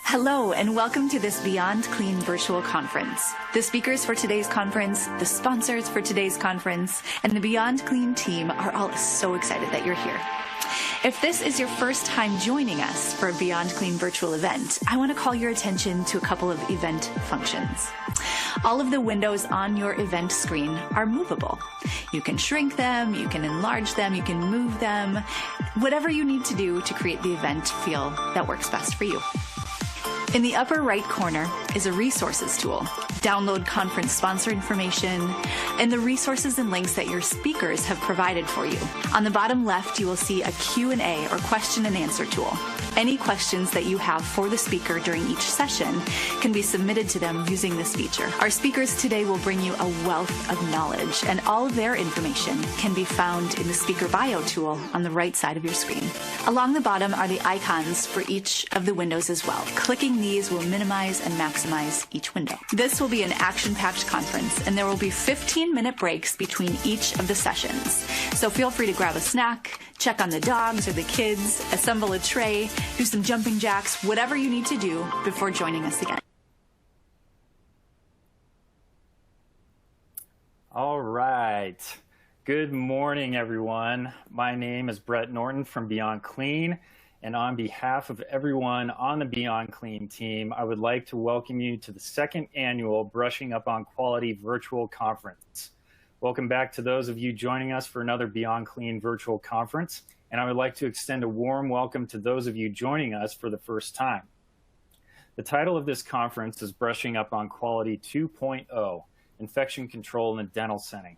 Hello, and welcome to this Beyond Clean virtual conference. The speakers for today's conference, the sponsors for today's conference, and the Beyond Clean team are all so excited that you're here. If this is your first time joining us for a Beyond Clean virtual event, I want to call your attention to a couple of event functions. All of the windows on your event screen are movable. You can shrink them, you can enlarge them, you can move them, whatever you need to do to create the event feel that works best for you. In the upper right corner is a resources tool. Download conference sponsor information and the resources and links that your speakers have provided for you. On the bottom left, you will see a Q&A or question and answer tool. Any questions that you have for the speaker during each session can be submitted to them using this feature. Our speakers today will bring you a wealth of knowledge, and all of their information can be found in the speaker bio tool on the right side of your screen. Along the bottom are the icons for each of the windows as well. Clicking these will minimize and maximize each window. This will be an action-packed conference, and there will be 15-minute breaks between each of the sessions. So feel free to grab a snack, check on the dogs or the kids, assemble a tray, do some jumping jacks, whatever you need to do before joining us again. All right. Good morning, everyone. My name is Brett Norton from Beyond Clean, and on behalf of everyone on the Beyond Clean team, I would like to welcome you to the second annual Brushing Up on Quality virtual conference. Welcome back to those of you joining us for another Beyond Clean virtual conference, and I would like to extend a warm welcome to those of you joining us for the first time. The title of this conference is Brushing Up on Quality 2.0, Infection Control in the Dental Setting.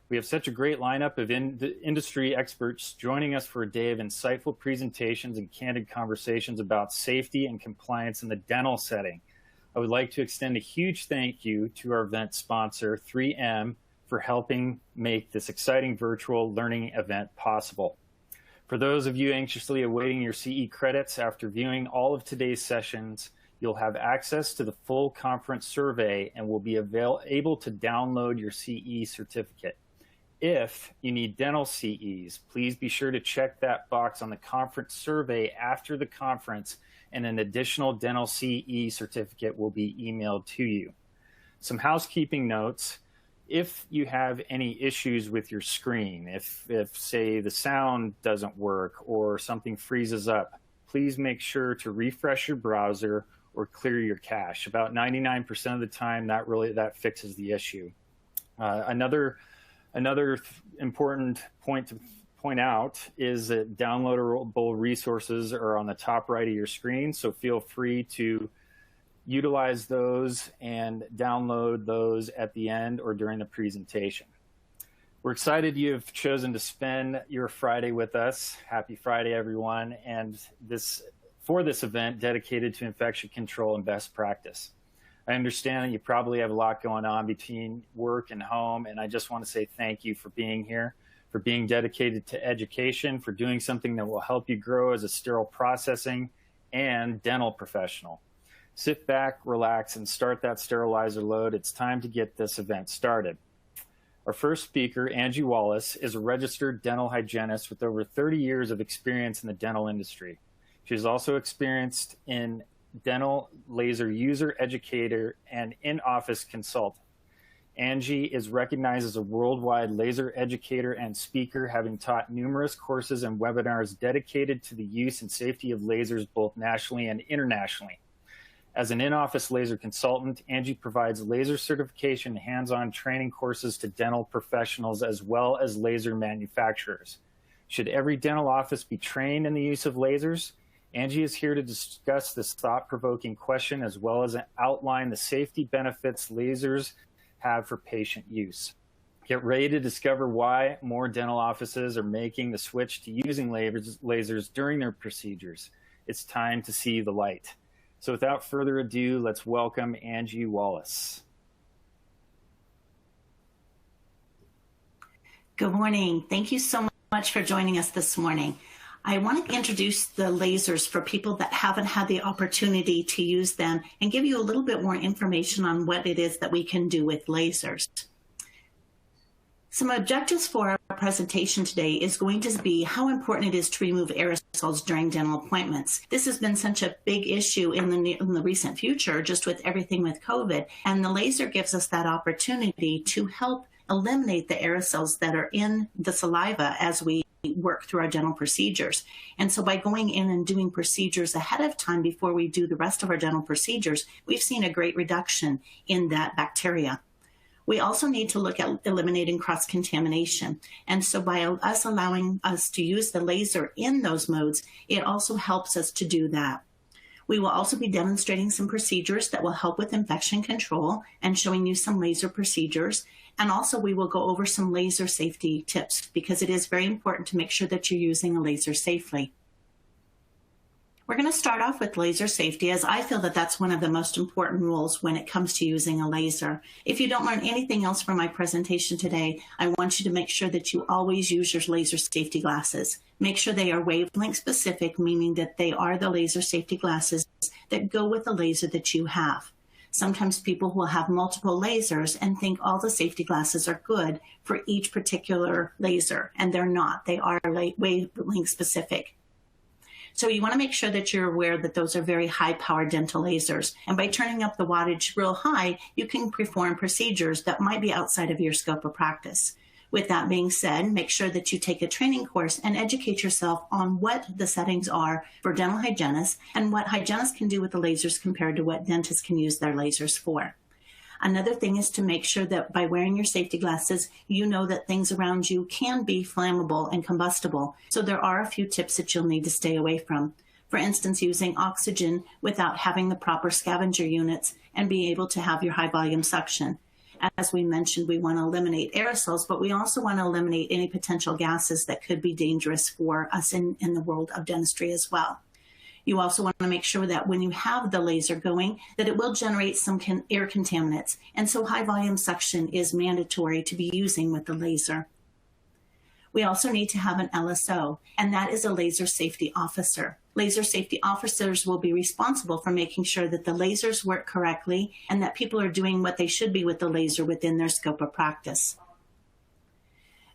We have such a great lineup of industry experts joining us for a day of insightful presentations and candid conversations about safety and compliance in the dental setting. I would like to extend a huge thank you to our event sponsor, 3M, for helping make this exciting virtual learning event possible. For those of you anxiously awaiting your CE credits after viewing all of today's sessions, you'll have access to the full conference survey and will be able to download your CE certificate. If you need dental CEs, please be sure to check that box on the conference survey after the conference, and an additional dental CE certificate will be emailed to you. Some housekeeping notes. If you have any issues with your screen, if say the sound doesn't work or something freezes up, please make sure to refresh your browser or clear your cache. About 99% of the time, that fixes the issue. Another important point to point out is that downloadable resources are on the top right of your screen, so feel free to utilize those and download those at the end or during the presentation. We're excited you've chosen to spend your Friday with us. Happy Friday, everyone, and for this event dedicated to infection control and best practice. I understand that you probably have a lot going on between work and home, and I just want to say thank you for being here, for being dedicated to education, for doing something that will help you grow as a sterile processing and dental professional. Sit back, relax, and start that sterilizer load. It's time to get this event started. Our first speaker, Angie Wallace, is a registered dental hygienist with over 30 years of experience in the dental industry. She is also experienced in dental laser user educator and in-office consultant. Angie is recognized as a worldwide laser educator and speaker, having taught numerous courses and webinars dedicated to the use and safety of lasers both nationally and internationally. As an in-office laser consultant, Angie provides laser certification and hands-on training courses to dental professionals as well as laser manufacturers. Should every dental office be trained in the use of lasers? Angie is here to discuss this thought-provoking question as well as outline the safety benefits lasers have for patient use. Get ready to discover why more dental offices are making the switch to using lasers during their procedures. It's time to see the light. So without further ado, let's welcome Angie Wallace. Good morning. Thank you so much for joining us this morning. I want to introduce the lasers for people that haven't had the opportunity to use them and give you a little bit more information on what it is that we can do with lasers. Some objectives for our presentation today is going to be how important it is to remove aerosols during dental appointments. This has been such a big issue in the recent future, just with everything with COVID, and the laser gives us that opportunity to help eliminate the aerosols that are in the saliva as we work through our dental procedures. And so by going in and doing procedures ahead of time before we do the rest of our dental procedures, we've seen a great reduction in that bacteria. We also need to look at eliminating cross-contamination. And so by us allowing us to use the laser in those modes, it also helps us to do that. We will also be demonstrating some procedures that will help with infection control and showing you some laser procedures. And also we will go over some laser safety tips because it is very important to make sure that you're using a laser safely. We're going to start off with laser safety, as I feel that that's one of the most important rules when it comes to using a laser. If you don't learn anything else from my presentation today, I want you to make sure that you always use your laser safety glasses. Make sure they are wavelength specific, meaning that they are the laser safety glasses that go with the laser that you have. Sometimes people will have multiple lasers and think all the safety glasses are good for each particular laser, and they're not. They are wavelength specific. So you want to make sure that you're aware that those are very high-powered dental lasers. And by turning up the wattage real high, you can perform procedures that might be outside of your scope of practice. With that being said, make sure that you take a training course and educate yourself on what the settings are for dental hygienists and what hygienists can do with the lasers compared to what dentists can use their lasers for. Another thing is to make sure that by wearing your safety glasses, you know that things around you can be flammable and combustible. So there are a few tips that you'll need to stay away from. For instance, using oxygen without having the proper scavenger units and being able to have your high volume suction. As we mentioned, we want to eliminate aerosols, but we also want to eliminate any potential gases that could be dangerous for us in the world of dentistry as well. You also want to make sure that when you have the laser going, that it will generate some air contaminants. And so high volume suction is mandatory to be using with the laser. We also need to have an LSO, and that is a laser safety officer. Laser safety officers will be responsible for making sure that the lasers work correctly and that people are doing what they should be with the laser within their scope of practice.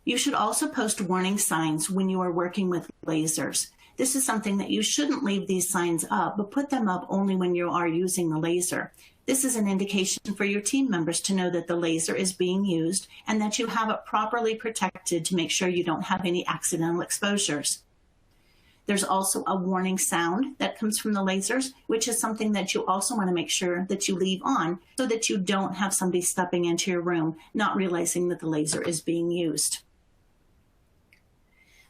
You should also post warning signs when you are working with lasers. This is something that you shouldn't leave these signs up, but put them up only when you are using the laser. This is an indication for your team members to know that the laser is being used and that you have it properly protected to make sure you don't have any accidental exposures. There's also a warning sound that comes from the lasers, which is something that you also want to make sure that you leave on so that you don't have somebody stepping into your room, not realizing that the laser is being used.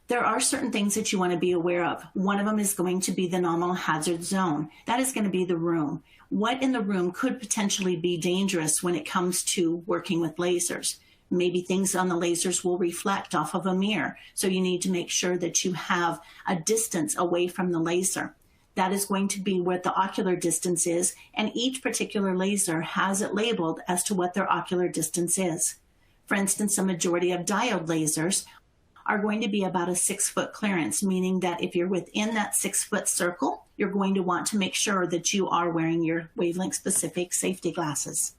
There are certain things that you want to be aware of. One of them is going to be the nominal hazard zone. That is going to be the room. What in the room could potentially be dangerous when it comes to working with lasers? Maybe things on the lasers will reflect off of a mirror. So you need to make sure that you have a distance away from the laser. That is going to be what the ocular distance is, and each particular laser has it labeled as to what their ocular distance is. For instance, a majority of diode lasers are going to be about a 6-foot clearance, meaning that if you're within that 6-foot circle, you're going to want to make sure that you are wearing your wavelength-specific safety glasses.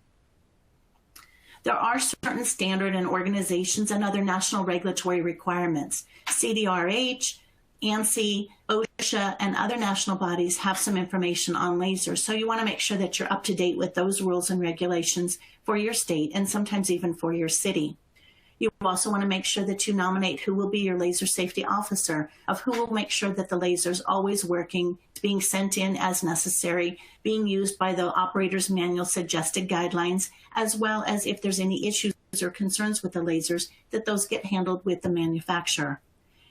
There are certain standard and organizations and other national regulatory requirements. CDRH, ANSI, OSHA, and other national bodies have some information on lasers, so you want to make sure that you're up to date with those rules and regulations for your state and sometimes even for your city. You also want to make sure that you nominate who will be your laser safety officer, of who will make sure that the laser is always working, being sent in as necessary, being used by the operator's manual suggested guidelines, as well as if there's any issues or concerns with the lasers, that those get handled with the manufacturer.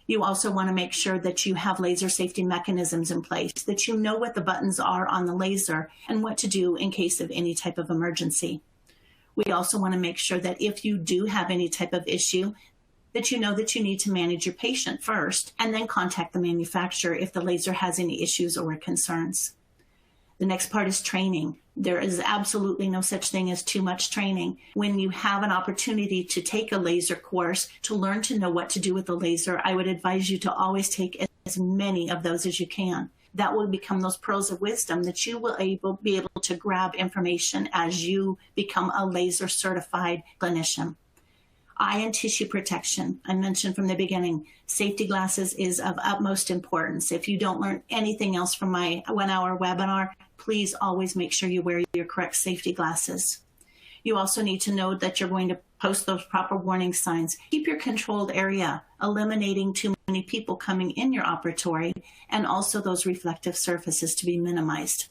You also want to make sure that you have laser safety mechanisms in place, that you know what the buttons are on the laser and what to do in case of any type of emergency. We also want to make sure that if you do have any type of issue, that you know that you need to manage your patient first and then contact the manufacturer if the laser has any issues or concerns. The next part is training. There is absolutely no such thing as too much training. When you have an opportunity to take a laser course to learn to know what to do with the laser, I would advise you to always take as many of those as you can. That will become those pearls of wisdom that you will be able to grab information as you become a laser certified clinician. Eye and tissue protection. I mentioned from the beginning, safety glasses is of utmost importance. If you don't learn anything else from my 1-hour webinar, please always make sure you wear your correct safety glasses. You also need to know that you're going to post those proper warning signs. Keep your controlled area, eliminating too many people coming in your operatory, and also those reflective surfaces to be minimized.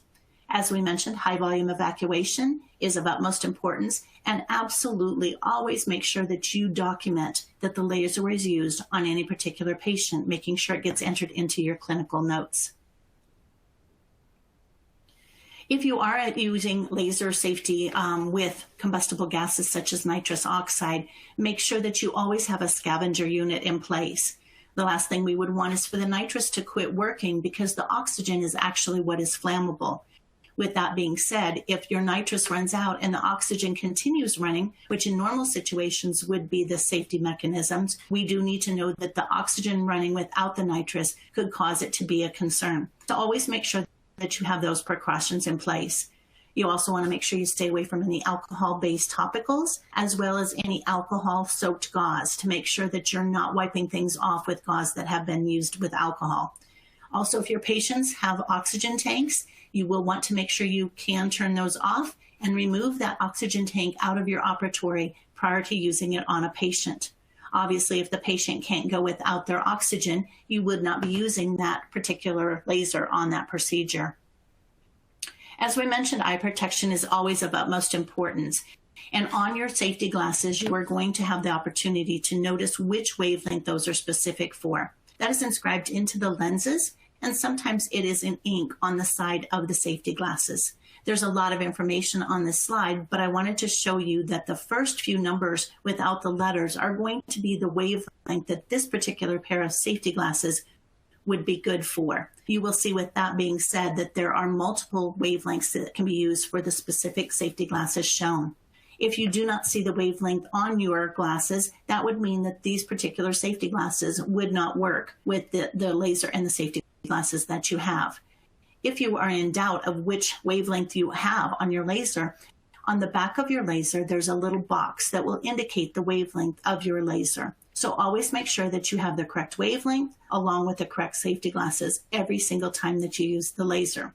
As we mentioned, high volume evacuation is of utmost importance, and absolutely always make sure that you document that the laser was used on any particular patient, making sure it gets entered into your clinical notes. If you are using laser safety with combustible gases such as nitrous oxide, make sure that you always have a scavenger unit in place. The last thing we would want is for the nitrous to quit working, because the oxygen is actually what is flammable. With that being said, if your nitrous runs out and the oxygen continues running, which in normal situations would be the safety mechanisms, we do need to know that the oxygen running without the nitrous could cause it to be a concern. So always make sure that you have those precautions in place. You also want to make sure you stay away from any alcohol-based topicals, as well as any alcohol-soaked gauze, to make sure that you're not wiping things off with gauze that have been used with alcohol. Also, if your patients have oxygen tanks, you will want to make sure you can turn those off and remove that oxygen tank out of your operatory prior to using it on a patient. Obviously, if the patient can't go without their oxygen, you would not be using that particular laser on that procedure. As we mentioned, eye protection is always of utmost importance. And on your safety glasses, you are going to have the opportunity to notice which wavelength those are specific for. That is inscribed into the lenses, and sometimes it is in ink on the side of the safety glasses. There's a lot of information on this slide, but I wanted to show you that the first few numbers without the letters are going to be the wavelength that this particular pair of safety glasses would be good for. You will see, with that being said, that there are multiple wavelengths that can be used for the specific safety glasses shown. If you do not see the wavelength on your glasses, that would mean that these particular safety glasses would not work with the laser and the safety glasses that you have. If you are in doubt of which wavelength you have on your laser, on the back of your laser, there's a little box that will indicate the wavelength of your laser. So always make sure that you have the correct wavelength along with the correct safety glasses every single time that you use the laser.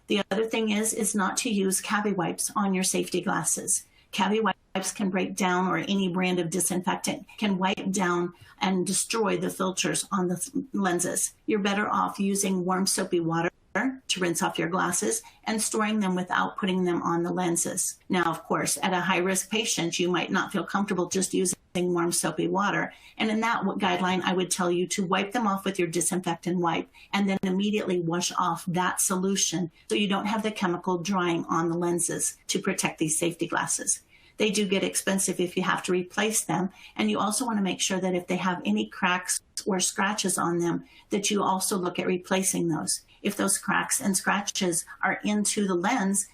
The other thing is not to use cavity wipes on your safety glasses. Cavity wipes can break down, or any brand of disinfectant can wipe down and destroy the filters on the lenses. You're better off using warm soapy water to rinse off your glasses and storing them without putting them on the lenses. Now, of course, at a high-risk patient, you might not feel comfortable just using warm soapy water. And in that guideline, I would tell you to wipe them off with your disinfectant wipe and then immediately wash off that solution so you don't have the chemical drying on the lenses to protect these safety glasses. They do get expensive if you have to replace them. And you also want to make sure that if they have any cracks or scratches on them, that you also look at replacing those. If those cracks and scratches are into the lens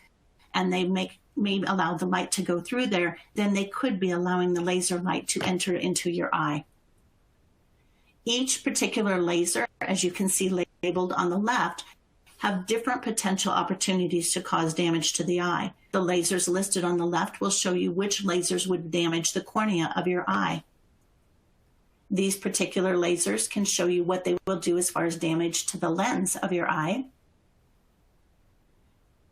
and they may allow the light to go through there, then they could be allowing the laser light to enter into your eye. Each particular laser, as you can see labeled on the left, have different potential opportunities to cause damage to the eye. The lasers listed on the left will show you which lasers would damage the cornea of your eye. These particular lasers can show you what they will do as far as damage to the lens of your eye.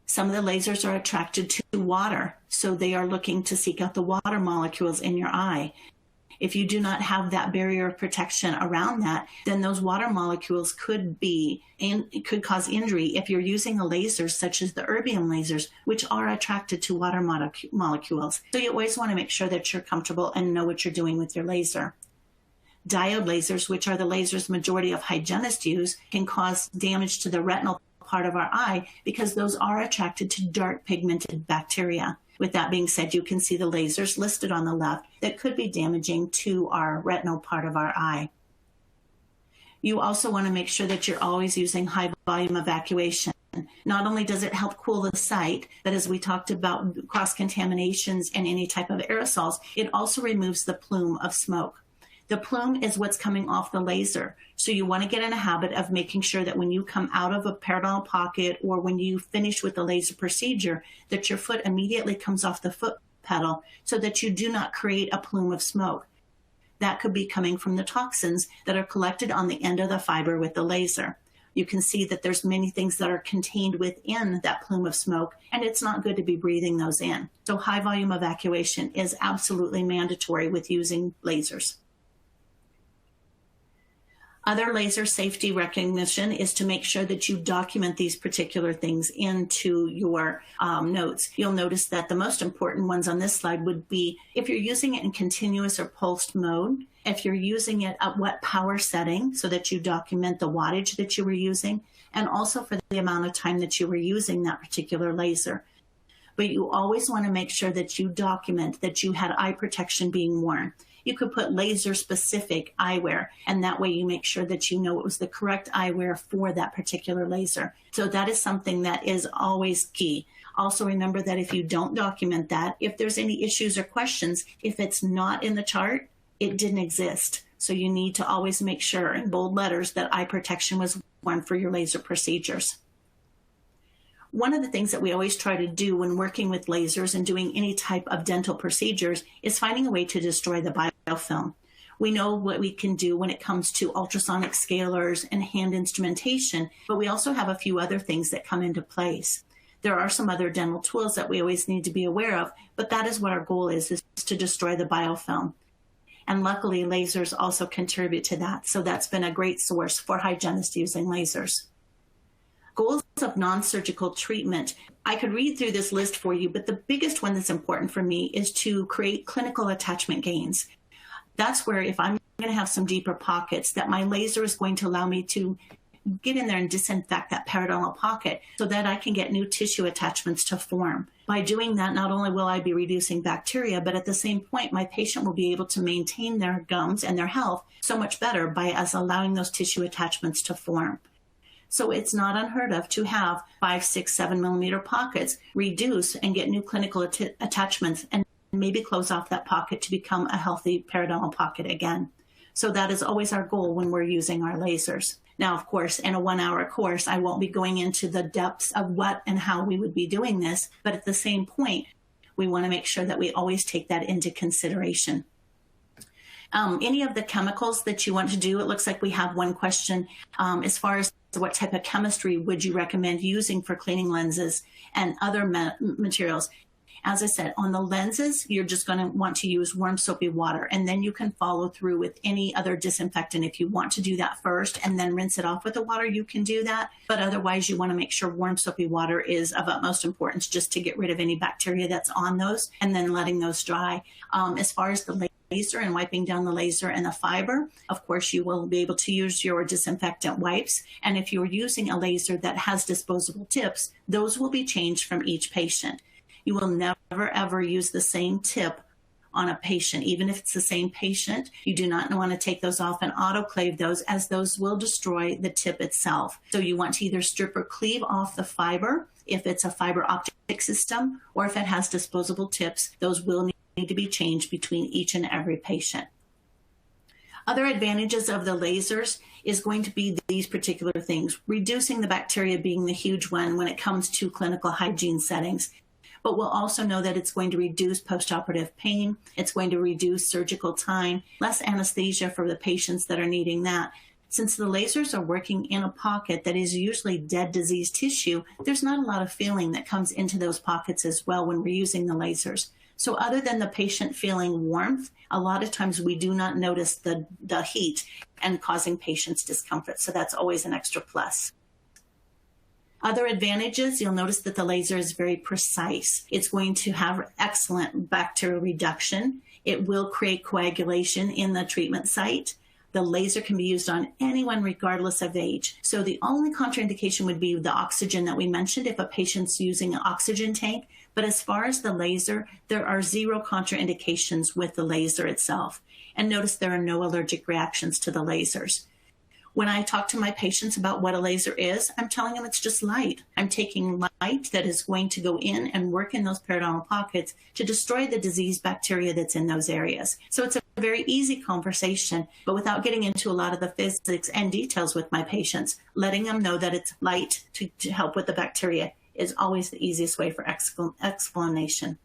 Some of the lasers are attracted to water, so they are looking to seek out the water molecules in your eye. If you do not have that barrier of protection around that, then those water molecules could cause injury if you're using a laser such as the erbium lasers, which are attracted to water molecules. So you always want to make sure that you're comfortable and know what you're doing with your laser. Diode lasers, which are the lasers majority of hygienists use, can cause damage to the retinal part of our eye because those are attracted to dark pigmented bacteria. With that being said, you can see the lasers listed on the left that could be damaging to our retinal part of our eye. You also want to make sure that you're always using high volume evacuation. Not only does it help cool the site, but as we talked about cross-contaminations and any type of aerosols, it also removes the plume of smoke. The plume is what's coming off the laser. So you want to get in a habit of making sure that when you come out of a periodontal pocket or when you finish with the laser procedure, that your foot immediately comes off the foot pedal so that you do not create a plume of smoke. That could be coming from the toxins that are collected on the end of the fiber with the laser. You can see that there's many things that are contained within that plume of smoke, and it's not good to be breathing those in. So high volume evacuation is absolutely mandatory with using lasers. Other laser safety recognition is to make sure that you document these particular things into your notes. You'll notice that the most important ones on this slide would be if you're using it in continuous or pulsed mode, if you're using it at what power setting, so that you document the wattage that you were using, and also for the amount of time that you were using that particular laser. But you always want to make sure that you document that you had eye protection being worn. You could put laser-specific eyewear, and that way you make sure that you know it was the correct eyewear for that particular laser. So that is something that is always key. Also remember that if you don't document that, if there's any issues or questions, if it's not in the chart, it didn't exist. So you need to always make sure in bold letters that eye protection was worn for your laser procedures. One of the things that we always try to do when working with lasers and doing any type of dental procedures is finding a way to destroy the biofilm. We know what we can do when it comes to ultrasonic scalers and hand instrumentation, but we also have a few other things that come into place. There are some other dental tools that we always need to be aware of, but that is what our goal is to destroy the biofilm. And luckily, lasers also contribute to that. So that's been a great source for hygienists using lasers. Goals of non-surgical treatment. I could read through this list for you, but the biggest one that's important for me is to create clinical attachment gains. That's where if I'm going to have some deeper pockets, that my laser is going to allow me to get in there and disinfect that periodontal pocket so that I can get new tissue attachments to form. By doing that, not only will I be reducing bacteria, but at the same point, my patient will be able to maintain their gums and their health so much better by us allowing those tissue attachments to form. So it's not unheard of to have 5, 6, 7 millimeter pockets, reduce and get new clinical attachments, and maybe close off that pocket to become a healthy periodontal pocket again. So that is always our goal when we're using our lasers. Now, of course, in a 1-hour course, I won't be going into the depths of what and how we would be doing this, but at the same point, we want to make sure that we always take that into consideration. Any of the chemicals that you want to do, it looks like we have one question as far as what type of chemistry would you recommend using for cleaning lenses and other materials. As I said, on the lenses, you're just going to want to use warm soapy water, and then you can follow through with any other disinfectant. If you want to do that first and then rinse it off with the water, you can do that. But otherwise, you want to make sure warm soapy water is of utmost importance just to get rid of any bacteria that's on those and then letting those dry. As far as the laser and wiping down the laser and the fiber, of course, you will be able to use your disinfectant wipes. And if you're using a laser that has disposable tips, those will be changed from each patient. You will never, ever use the same tip on a patient. Even if it's the same patient, you do not want to take those off and autoclave those, as those will destroy the tip itself. So you want to either strip or cleave off the fiber if it's a fiber optic system, or if it has disposable tips, those will need to be changed between each and every patient. Other advantages of the lasers is going to be these particular things, reducing the bacteria being the huge one when it comes to clinical hygiene settings. But we'll also know that it's going to reduce postoperative pain. It's going to reduce surgical time, less anesthesia for the patients that are needing that. Since the lasers are working in a pocket that is usually dead diseased tissue, there's not a lot of feeling that comes into those pockets as well when we're using the lasers. So other than the patient feeling warmth, a lot of times we do not notice the heat and causing patients discomfort. So that's always an extra plus. Other advantages, you'll notice that the laser is very precise. It's going to have excellent bacterial reduction. It will create coagulation in the treatment site. The laser can be used on anyone regardless of age. So the only contraindication would be the oxygen that we mentioned if a patient's using an oxygen tank. But as far as the laser, there are 0 contraindications with the laser itself. And notice there are no allergic reactions to the lasers. When I talk to my patients about what a laser is, I'm telling them it's just light. I'm taking light that is going to go in and work in those periodontal pockets to destroy the disease bacteria that's in those areas. So it's a very easy conversation, but without getting into a lot of the physics and details with my patients, letting them know that it's light to help with the bacteria is always the easiest way for explanation.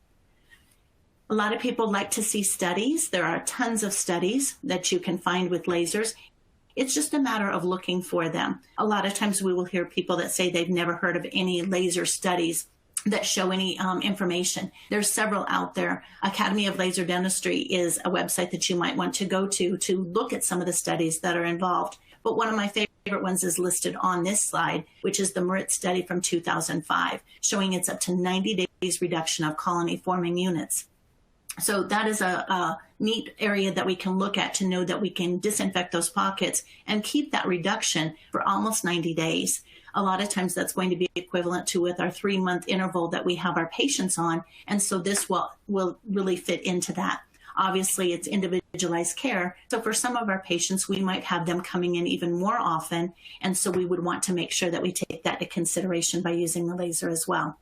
A lot of people like to see studies. There are tons of studies that you can find with lasers. It's just a matter of looking for them. A lot of times we will hear people that say they've never heard of any laser studies that show any information. There's several out there. Academy of Laser Dentistry is a website that you might want to go to look at some of the studies that are involved. But one of my favorite ones is listed on this slide, which is the Merit study from 2005, showing it's up to 90 days reduction of colony forming units. So that is a neat area that we can look at to know that we can disinfect those pockets and keep that reduction for almost 90 days. A lot of times that's going to be equivalent to with our 3-month interval that we have our patients on. And so this will really fit into that. Obviously, it's individualized care. So for some of our patients, we might have them coming in even more often. And so we would want to make sure that we take that into consideration by using the laser as well.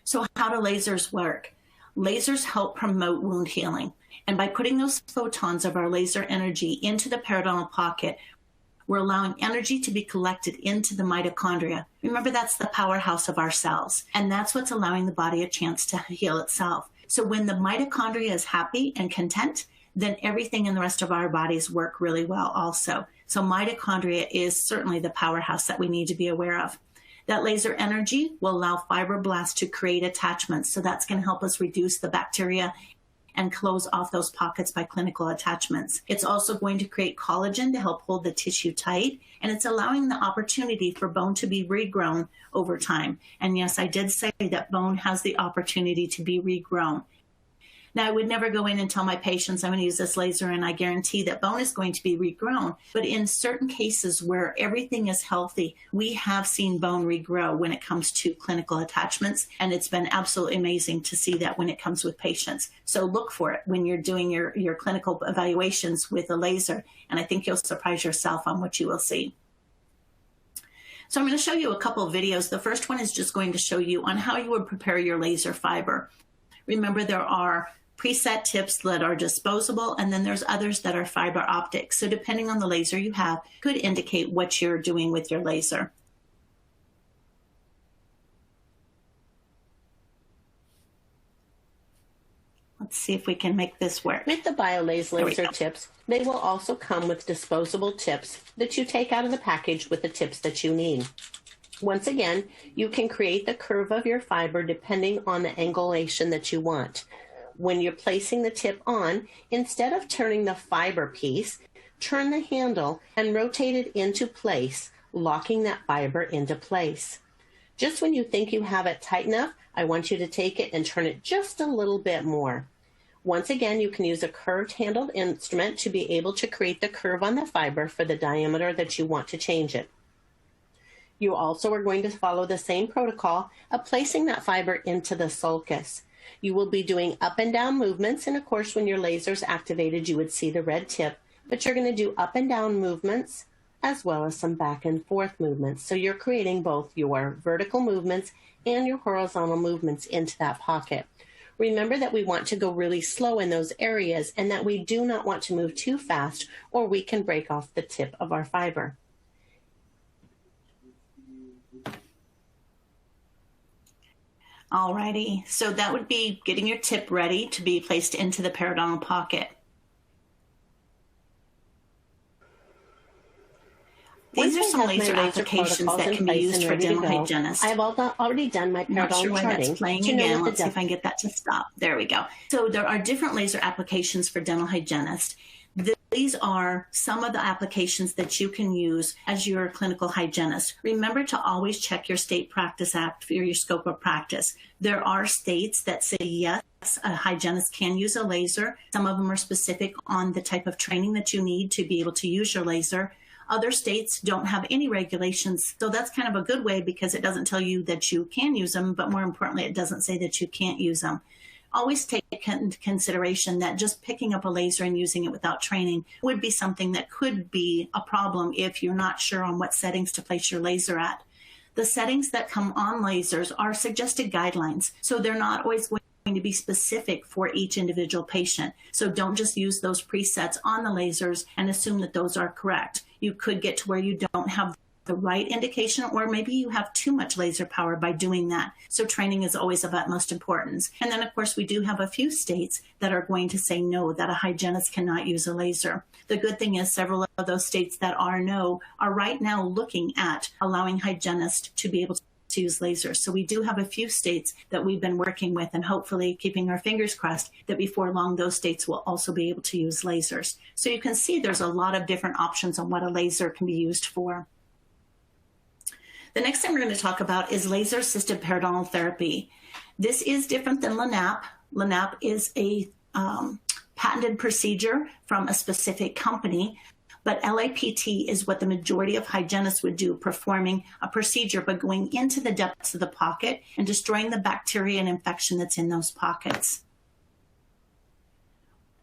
So how do lasers work? Lasers help promote wound healing. And by putting those photons of our laser energy into the periodontal pocket, we're allowing energy to be collected into the mitochondria. Remember, that's the powerhouse of our cells. And that's what's allowing the body a chance to heal itself. So when the mitochondria is happy and content, then everything in the rest of our bodies work really well also. So mitochondria is certainly the powerhouse that we need to be aware of. That laser energy will allow fibroblasts to create attachments. So that's going to help us reduce the bacteria and close off those pockets by clinical attachments. It's also going to create collagen to help hold the tissue tight, and it's allowing the opportunity for bone to be regrown over time. And yes, I did say that bone has the opportunity to be regrown. Now, I would never go in and tell my patients I'm going to use this laser and I guarantee that bone is going to be regrown. But in certain cases where everything is healthy, we have seen bone regrow when it comes to clinical attachments. And it's been absolutely amazing to see that when it comes with patients. So look for it when you're doing your clinical evaluations with a laser. And I think you'll surprise yourself on what you will see. So I'm going to show you a couple of videos. The first one is just going to show you on how you would prepare your laser fiber. Remember, there are preset tips that are disposable, and then there's others that are fiber optic. So depending on the laser you have, could indicate what you're doing with your laser. Let's see if we can make this work. With the BioLase laser tips, they will also come with disposable tips that you take out of the package with the tips that you need. Once again, you can create the curve of your fiber depending on the angulation that you want. When you're placing the tip on, instead of turning the fiber piece, turn the handle and rotate it into place, locking that fiber into place. Just when you think you have it tight enough, I want you to take it and turn it just a little bit more. Once again, you can use a curved handled instrument to be able to create the curve on the fiber for the diameter that you want to change it. You also are going to follow the same protocol of placing that fiber into the sulcus. You will be doing up and down movements, and of course when your laser is activated you would see the red tip, but you're going to do up and down movements as well as some back and forth movements. So you're creating both your vertical movements and your horizontal movements into that pocket. Remember that we want to go really slow in those areas and that we do not want to move too fast or we can break off the tip of our fiber. Alrighty, so that would be getting your tip ready to be placed into the periodontal pocket. These are some laser applications that can be used for dental hygienists. I have already done my periodontal charting. That's playing again. Let's see if I can get that to stop. There we go. So there are different laser applications for dental hygienists. These are some of the applications that you can use as your clinical hygienist. Remember to always check your state practice act for your scope of practice. There are states that say yes, a hygienist can use a laser. Some of them are specific on the type of training that you need to be able to use your laser. Other states don't have any regulations. So that's kind of a good way because it doesn't tell you that you can use them, but more importantly, it doesn't say that you can't use them. Always take into consideration that just picking up a laser and using it without training would be something that could be a problem if you're not sure on what settings to place your laser at. The settings that come on lasers are suggested guidelines, so they're not always going to be specific for each individual patient. So don't just use those presets on the lasers and assume that those are correct. You could get to where you don't have the right indication, or maybe you have too much laser power by doing that. So training is always of utmost importance. And then, of course, we do have a few states that are going to say no, that a hygienist cannot use a laser. The good thing is several of those states that are no are right now looking at allowing hygienists to be able to use lasers. So we do have a few states that we've been working with, and hopefully keeping our fingers crossed that before long those states will also be able to use lasers. So you can see there's a lot of different options on what a laser can be used for. The next thing we're going to talk about is laser-assisted periodontal therapy. This is different than LANAP. LANAP is a patented procedure from a specific company, but LAPT is what the majority of hygienists would do, performing a procedure by going into the depths of the pocket and destroying the bacteria and infection that's in those pockets.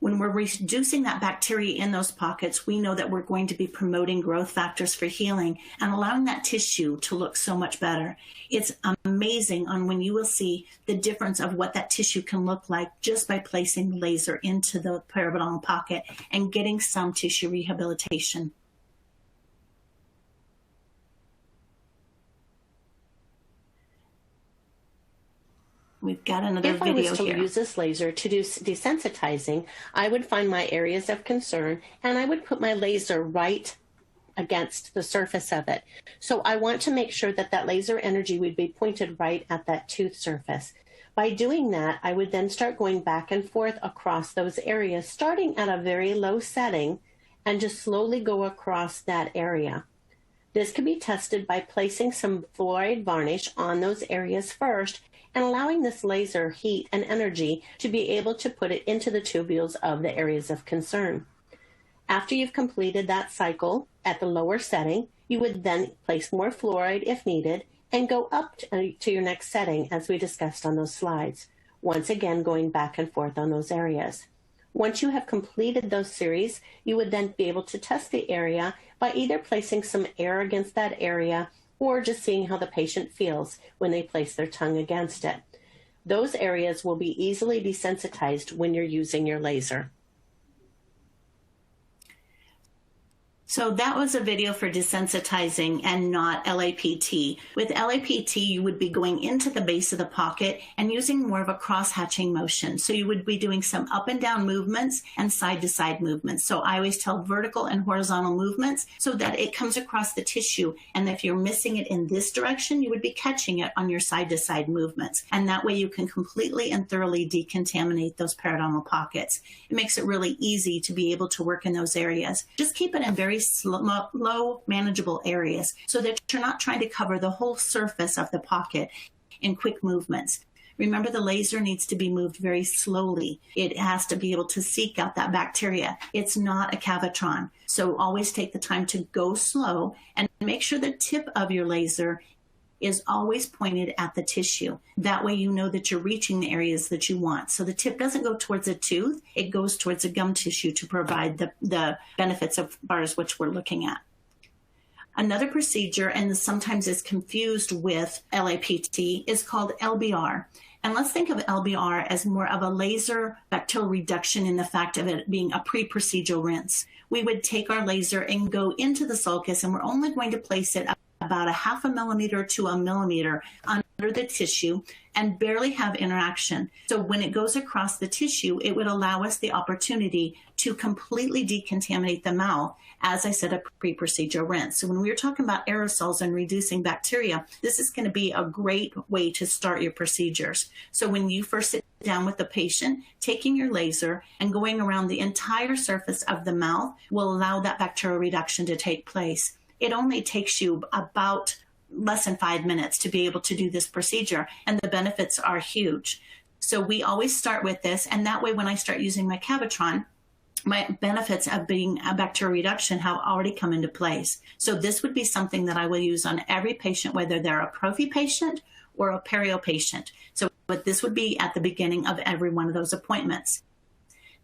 When we're reducing that bacteria in those pockets, we know that we're going to be promoting growth factors for healing and allowing that tissue to look so much better. It's amazing on when you will see the difference of what that tissue can look like just by placing the laser into the periodontal pocket and getting some tissue rehabilitation. We've got another video here. If I was to use this laser to do desensitizing, I would find my areas of concern and I would put my laser right against the surface of it. So I want to make sure that that laser energy would be pointed right at that tooth surface. By doing that, I would then start going back and forth across those areas, starting at a very low setting and just slowly go across that area. This can be tested by placing some fluoride varnish on those areas first and allowing this laser heat and energy to be able to put it into the tubules of the areas of concern. After you've completed that cycle at the lower setting, you would then place more fluoride if needed and go up to your next setting as we discussed on those slides, once again going back and forth on those areas. Once you have completed those series, you would then be able to test the area by either placing some air against that area or just seeing how the patient feels when they place their tongue against it. Those areas will be easily desensitized when you're using your laser. So that was a video for desensitizing and not LAPT. With LAPT, you would be going into the base of the pocket and using more of a cross-hatching motion. So you would be doing some up and down movements and side-to-side movements. So I always tell vertical and horizontal movements so that it comes across the tissue. And if you're missing it in this direction, you would be catching it on your side-to-side movements. And that way you can completely and thoroughly decontaminate those periodontal pockets. It makes it really easy to be able to work in those areas. Just keep it in very low, manageable areas so that you're not trying to cover the whole surface of the pocket in quick movements. Remember, the laser needs to be moved very slowly. It has to be able to seek out that bacteria. It's not a cavitron. So always take the time to go slow and make sure the tip of your laser is always pointed at the tissue. That way you know that you're reaching the areas that you want. So the tip doesn't go towards a tooth, it goes towards the gum tissue to provide the benefits of bars which we're looking at. Another procedure, and sometimes is confused with LAPT, is called LBR. And let's think of LBR as more of a laser bacterial reduction in the fact of it being a pre-procedural rinse. We would take our laser and go into the sulcus, and we're only going to place it about a 0.5 millimeter to 1 millimeter under the tissue and barely have interaction. So when it goes across the tissue, it would allow us the opportunity to completely decontaminate the mouth, as I said, a pre-procedure rinse. So when we were talking about aerosols and reducing bacteria, this is going to be a great way to start your procedures. So when you first sit down with the patient, taking your laser and going around the entire surface of the mouth will allow that bacterial reduction to take place. It only takes you about less than 5 minutes to be able to do this procedure, and the benefits are huge. So we always start with this, and that way when I start using my cavitron, my benefits of being a bacterial reduction have already come into place. So this would be something that I will use on every patient, whether they're a prophy patient or a perio patient. So but this would be at the beginning of every one of those appointments.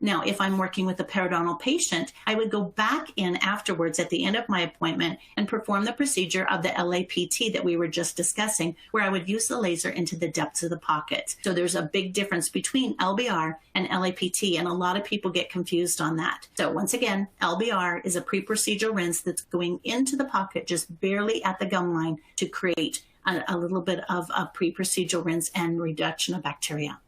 Now, if I'm working with a periodontal patient, I would go back in afterwards at the end of my appointment and perform the procedure of the LAPT that we were just discussing, where I would use the laser into the depths of the pocket. So there's a big difference between LBR and LAPT, and a lot of people get confused on that. So once again, LBR is a pre-procedural rinse that's going into the pocket just barely at the gum line to create a little bit of a pre-procedural rinse and reduction of bacteria.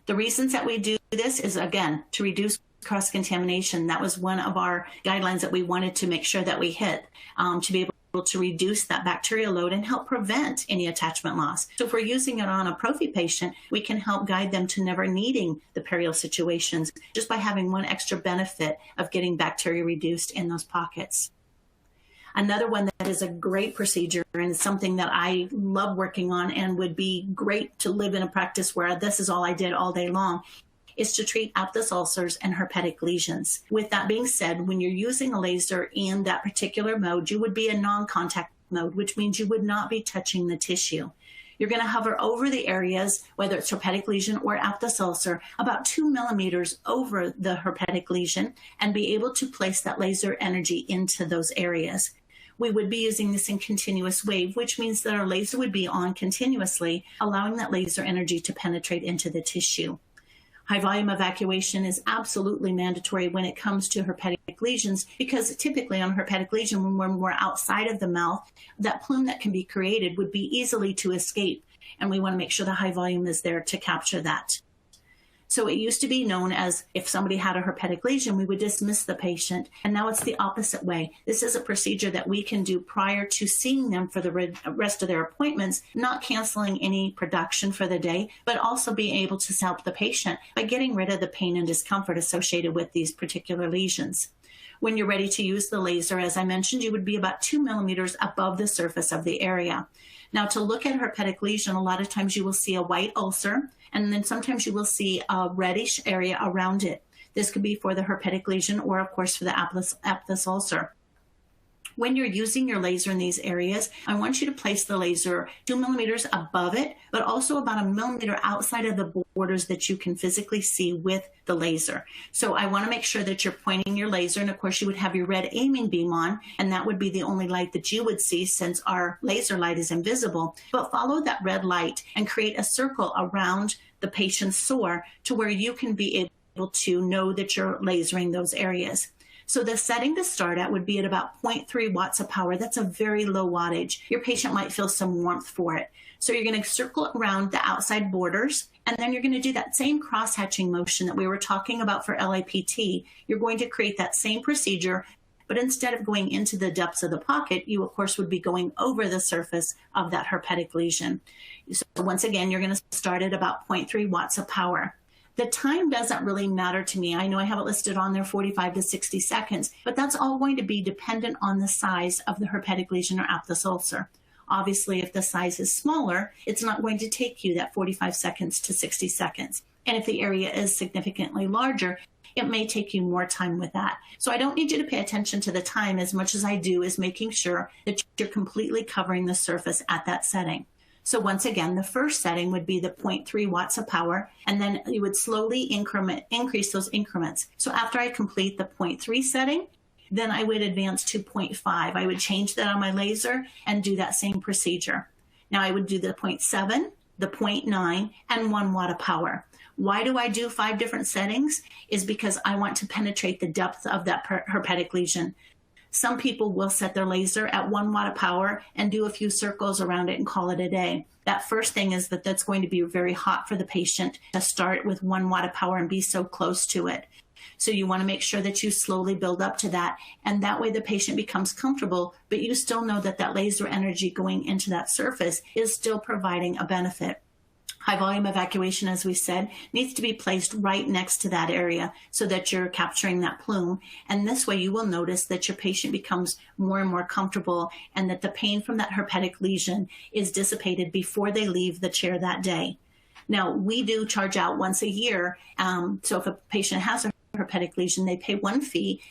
The reasons that we do this is, again, to reduce cross-contamination. That was one of our guidelines that we wanted to make sure that we hit, to be able to reduce that bacterial load and help prevent any attachment loss. So if we're using it on a prophy patient, we can help guide them to never needing the perio situations just by having one extra benefit of getting bacteria reduced in those pockets. Another one that is a great procedure and something that I love working on and would be great to live in a practice where this is all I did all day long is to treat aphthous ulcers and herpetic lesions. With that being said, when you're using a laser in that particular mode, you would be a non-contact mode, which means you would not be touching the tissue. You're going to hover over the areas, whether it's herpetic lesion or aphthous ulcer, about 2 millimeters over the herpetic lesion and be able to place that laser energy into those areas. We would be using this in continuous wave, which means that our laser would be on continuously, allowing that laser energy to penetrate into the tissue. High volume evacuation is absolutely mandatory when it comes to herpetic lesions, because typically on a herpetic lesion, when we're outside of the mouth, that plume that can be created would be easily to escape, and we want to make sure the high volume is there to capture that. So it used to be known as if somebody had a herpetic lesion, we would dismiss the patient. And now it's the opposite way. This is a procedure that we can do prior to seeing them for the rest of their appointments, not canceling any production for the day, but also being able to help the patient by getting rid of the pain and discomfort associated with these particular lesions. When you're ready to use the laser, as I mentioned, you would be about 2 millimeters above the surface of the area. Now, to look at herpetic lesion, a lot of times you will see a white ulcer, and then sometimes you will see a reddish area around it. This could be for the herpetic lesion or, of course, for the aphthous ulcer. When you're using your laser in these areas, I want you to place the laser 2 millimeters above it, but also about 1 millimeter outside of the borders that you can physically see with the laser. So I want to make sure that you're pointing your laser, and of course you would have your red aiming beam on, and that would be the only light that you would see since our laser light is invisible. But follow that red light and create a circle around the patient's sore to where you can be able to know that you're lasering those areas. So the setting to start at would be at about 0.3 watts of power. That's a very low wattage. Your patient might feel some warmth for it. So you're going to circle around the outside borders, and then you're going to do that same cross-hatching motion that we were talking about for LAPT. You're going to create that same procedure, but instead of going into the depths of the pocket, you, of course, would be going over the surface of that herpetic lesion. So once again, you're going to start at about 0.3 watts of power. The time doesn't really matter to me. I know I have it listed on there 45 to 60 seconds, but that's all going to be dependent on the size of the herpetic lesion or aphthous ulcer. Obviously, if the size is smaller, it's not going to take you that 45 seconds to 60 seconds. And if the area is significantly larger, it may take you more time with that. So I don't need you to pay attention to the time as much as I do is making sure that you're completely covering the surface at that setting. So once again, the first setting would be the 0.3 watts of power, and then you would slowly increase those increments. So after I complete the 0.3 setting, then I would advance to 0.5. I would change that on my laser and do that same procedure. Now I would do the 0.7, the 0.9, and 1 watt of power. Why do I do 5 different settings? Is because I want to penetrate the depth of that herpetic lesion. Some people will set their laser at 1 watt of power and do a few circles around it and call it a day. That first thing is that that's going to be very hot for the patient to start with 1 watt of power and be so close to it. So you want to make sure that you slowly build up to that, and that way the patient becomes comfortable, but you still know that that laser energy going into that surface is still providing a benefit. High volume evacuation, as we said, needs to be placed right next to that area so that you're capturing that plume. And this way you will notice that your patient becomes more and more comfortable and that the pain from that herpetic lesion is dissipated before they leave the chair that day. Now, we do charge out once a year. So if a patient has a herpetic lesion, they pay one fee,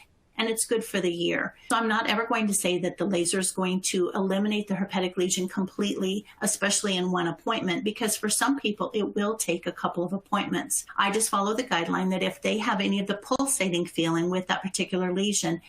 and it's good for the year. So I'm not ever going to say that the laser is going to eliminate the herpetic lesion completely, especially in one appointment, because for some people it will take a couple of appointments. I just follow the guideline that if they have any of the pulsating feeling with that particular lesion,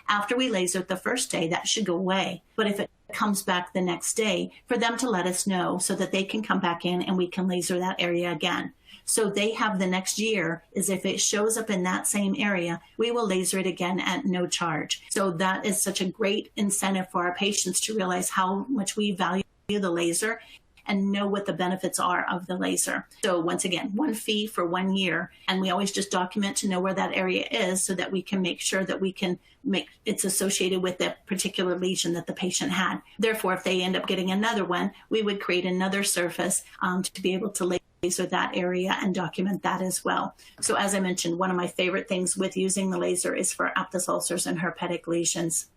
after we laser it the first day, that should go away. But if it comes back the next day, for them to let us know so that they can come back in and we can laser that area again. So they have the next year is if it shows up in that same area, we will laser it again at no charge. So that is such a great incentive for our patients to realize how much we value the laser and know what the benefits are of the laser. So once again, one fee for 1 year, and we always just document to know where that area is so that we can make sure that we can make it's associated with that particular lesion that the patient had. Therefore, if they end up getting another one, we would create another surface to be able to laser that area and document that as well. So as I mentioned, one of my favorite things with using the laser is for aphthous ulcers and herpetic lesions.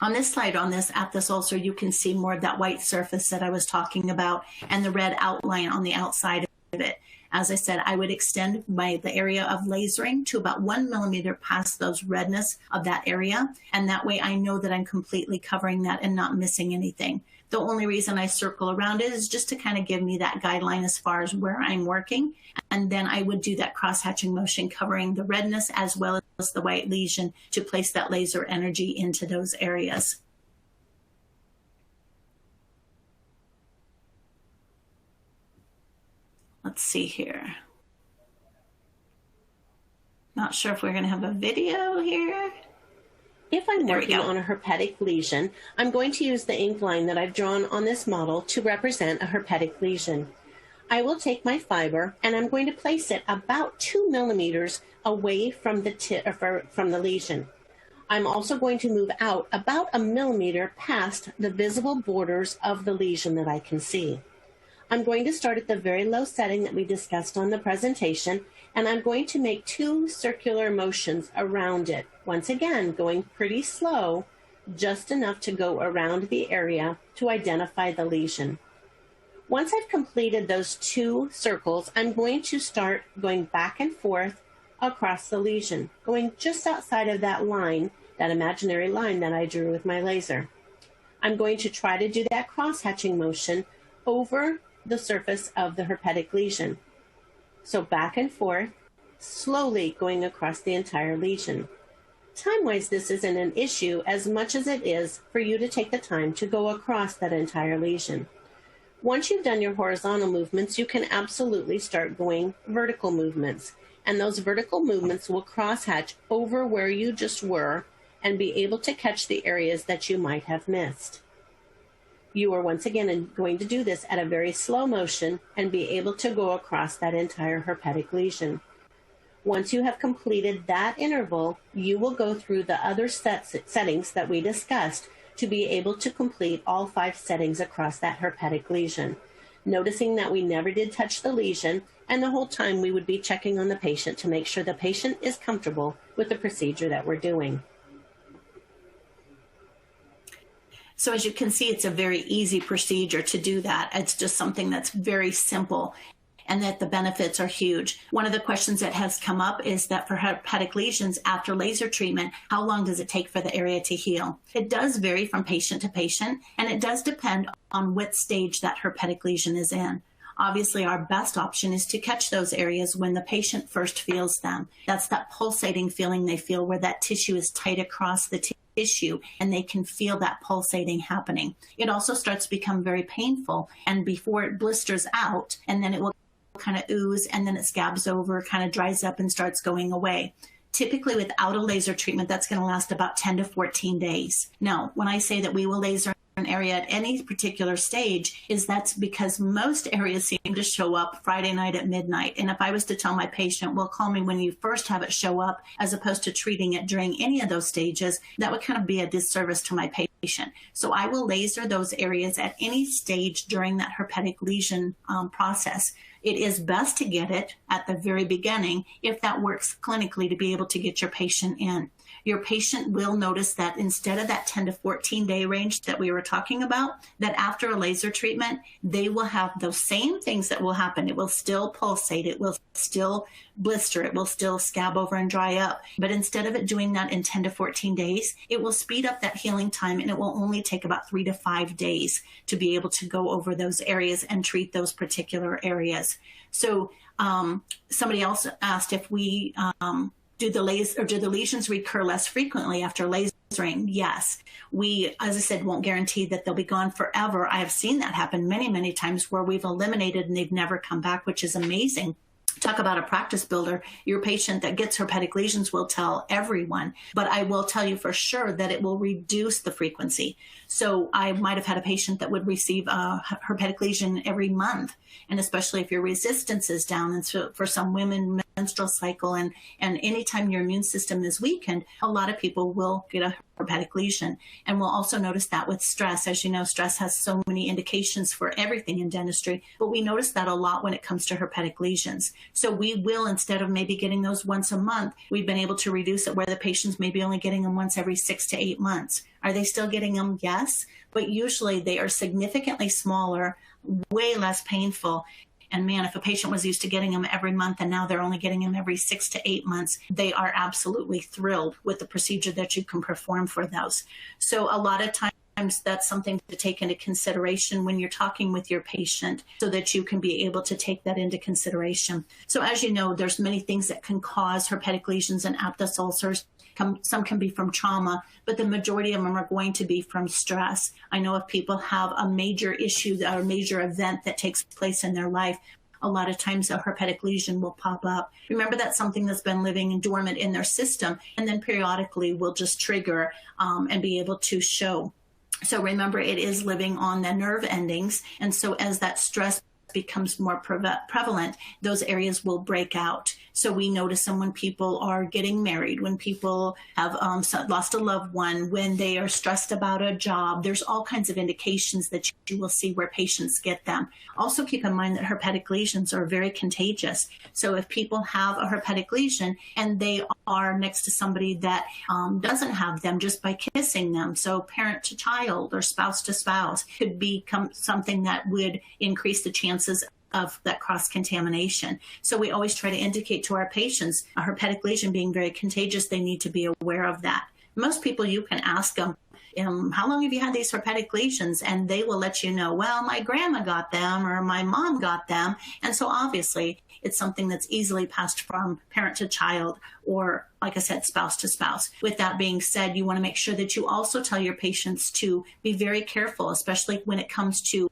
On this slide, on this aphthous ulcer, you can see more of that white surface that I was talking about and the red outline on the outside of it. As I said, I would extend the area of lasering to about 1 millimeter past those redness of that area. And that way I know that I'm completely covering that and not missing anything. The only reason I circle around it is just to kind of give me that guideline as far as where I'm working. And then I would do that cross-hatching motion covering the redness as well as the white lesion to place that laser energy into those areas. Let's see here. Not sure if we're going to have a video here. If I'm working on a herpetic lesion, I'm going to use the ink line that I've drawn on this model to represent a herpetic lesion. I will take my fiber and I'm going to place it about 2 millimeters away from the lesion. I'm also going to move out about 1 millimeter past the visible borders of the lesion that I can see. I'm going to start at the very low setting that we discussed on the presentation, and I'm going to make 2 circular motions around it. Once again, going pretty slow, just enough to go around the area to identify the lesion. Once I've completed those 2 circles, I'm going to start going back and forth across the lesion, going just outside of that line, that imaginary line that I drew with my laser. I'm going to try to do that cross-hatching motion over the surface of the herpetic lesion. So back and forth, slowly going across the entire lesion. Time-wise, this isn't an issue as much as it is for you to take the time to go across that entire lesion. Once you've done your horizontal movements, you can absolutely start going vertical movements. And those vertical movements will cross-hatch over where you just were and be able to catch the areas that you might have missed. You are once again going to do this at a very slow motion and be able to go across that entire herpetic lesion. Once you have completed that interval, you will go through the other settings that we discussed to be able to complete all 5 settings across that herpetic lesion. Noticing that we never did touch the lesion, and the whole time we would be checking on the patient to make sure the patient is comfortable with the procedure that we're doing. So as you can see, it's a very easy procedure to do that. It's just something that's very simple and that the benefits are huge. One of the questions that has come up is that for herpetic lesions after laser treatment, how long does it take for the area to heal? It does vary from patient to patient, and it does depend on what stage that herpetic lesion is in. Obviously, our best option is to catch those areas when the patient first feels them. That's that pulsating feeling they feel where that tissue is tight across the tissue and they can feel that pulsating happening. It also starts to become very painful, and before it blisters out, and then it will kind of ooze, and then it scabs over, kind of dries up and starts going away. Typically without a laser treatment, that's going to last about 10 to 14 days. Now, when I say that we will laser an area at any particular stage, that's because most areas seem to show up Friday night at midnight. And if I was to tell my patient, well, call me when you first have it show up, as opposed to treating it during any of those stages, that would kind of be a disservice to my patient. So I will laser those areas at any stage during that herpetic lesion process. It is best to get it at the very beginning if that works clinically to be able to get your patient in. your patient will notice that instead of that 10 to 14 day range that we were talking about, that after a laser treatment, they will have those same things that will happen. It will still pulsate. It will still blister. It will still scab over and dry up. But instead of it doing that in 10 to 14 days, it will speed up that healing time, and it will only take about 3 to 5 days to be able to go over those areas and treat those particular areas. So somebody else asked if we do the lesions recur less frequently after lasering? Yes. We, as I said, won't guarantee that they'll be gone forever. I have seen that happen many, many times where we've eliminated and they've never come back, which is amazing. Talk about a practice builder. Your patient that gets herpetic lesions will tell everyone, but I will tell you for sure that it will reduce the frequency. So I might have had a patient that would receive a herpetic lesion every month, and especially if your resistance is down. And so for some women, menstrual cycle and anytime your immune system is weakened, a lot of people will get a herpetic lesion. And we'll also notice that with stress. As you know, stress has so many indications for everything in dentistry, but we notice that a lot when it comes to herpetic lesions. So we will, instead of maybe getting those once a month, we've been able to reduce it where the patient's maybe only getting them once every 6 to 8 months. Are they still getting them? Yes, but usually they are significantly smaller, way less painful. And man, if a patient was used to getting them every month and now they're only getting them every 6 to 8 months, they are absolutely thrilled with the procedure that you can perform for those. So a lot of times that's something to take into consideration when you're talking with your patient so that you can be able to take that into consideration. So as you know, there's many things that can cause herpetic lesions and aphthous ulcers. Some can be from trauma, but the majority of them are going to be from stress. I know if people have a major issue or a major event that takes place in their life, a lot of times a herpetic lesion will pop up. Remember, that's something that's been living dormant in their system, and then periodically will just trigger and be able to show. So remember, it is living on the nerve endings, and so as that stress becomes more prevalent, those areas will break out. So we notice them when people are getting married, when people have lost a loved one, when they are stressed about a job. There's all kinds of indications that you will see where patients get them. Also keep in mind that herpetic lesions are very contagious. So if people have a herpetic lesion and they are next to somebody that doesn't have them, just by kissing them, so parent to child or spouse to spouse, could become something that would increase the chances of that cross-contamination. So we always try to indicate to our patients, a herpetic lesion being very contagious, they need to be aware of that. Most people, you can ask them, how long have you had these herpetic lesions? And they will let you know, well, my grandma got them or my mom got them. And so obviously it's something that's easily passed from parent to child or, like I said, spouse to spouse. With that being said, you want to make sure that you also tell your patients to be very careful, especially when it comes to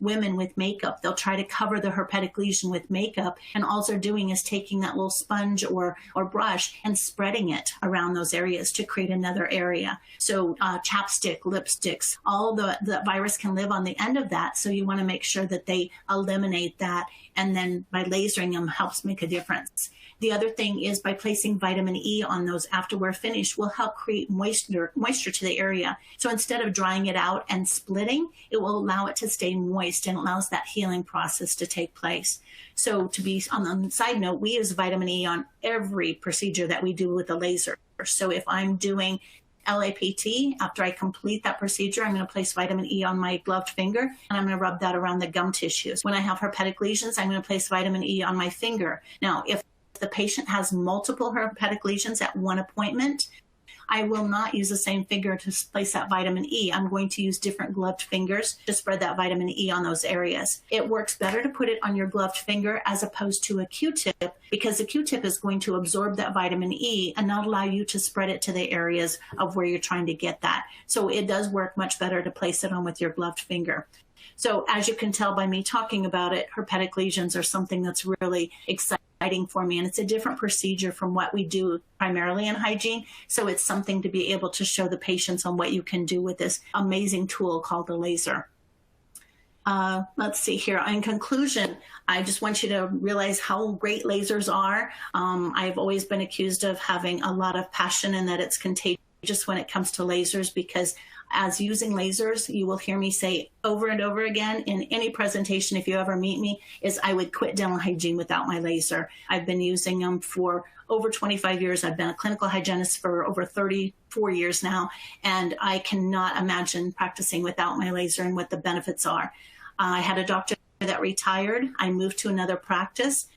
women with makeup. They'll try to cover the herpetic lesion with makeup, and all they're doing is taking that little sponge or brush and spreading it around those areas to create another area. So chapstick, lipsticks, all the virus can live on the end of that. So you want to make sure that they eliminate that, and then by lasering them helps make a difference. The other thing is by placing vitamin E on those after we're finished will help create moisture to the area. So instead of drying it out and splitting, it will allow it to stay moist and allows that healing process to take place. So to be on the side note, we use vitamin E on every procedure that we do with the laser. So if I'm doing LAPT, after I complete that procedure, I'm going to place vitamin E on my gloved finger, and I'm going to rub that around the gum tissues. When I have herpetic lesions, I'm going to place vitamin E on my finger. Now, if the patient has multiple herpetic lesions at one appointment, I will not use the same finger to place that vitamin E. I'm going to use different gloved fingers to spread that vitamin E on those areas. It works better to put it on your gloved finger as opposed to a Q-tip, because the Q-tip is going to absorb that vitamin E and not allow you to spread it to the areas of where you're trying to get that. So it does work much better to place it on with your gloved finger. So as you can tell by me talking about it, herpetic lesions are something that's really exciting for me, and it's a different procedure from what we do primarily in hygiene. So it's something to be able to show the patients on what you can do with this amazing tool called the laser. Let's see here. In conclusion, I just want you to realize how great lasers are. I've always been accused of having a lot of passion and that it's contagious. just when it comes to lasers, because as using lasers, you will hear me say over and over again in any presentation, if you ever meet me, is I would quit dental hygiene without my laser. I've been using them for over 25 years. I've been a clinical hygienist for over 34 years now, and I cannot imagine practicing without my laser and what the benefits are. I had a doctor that retired. I moved to another practice,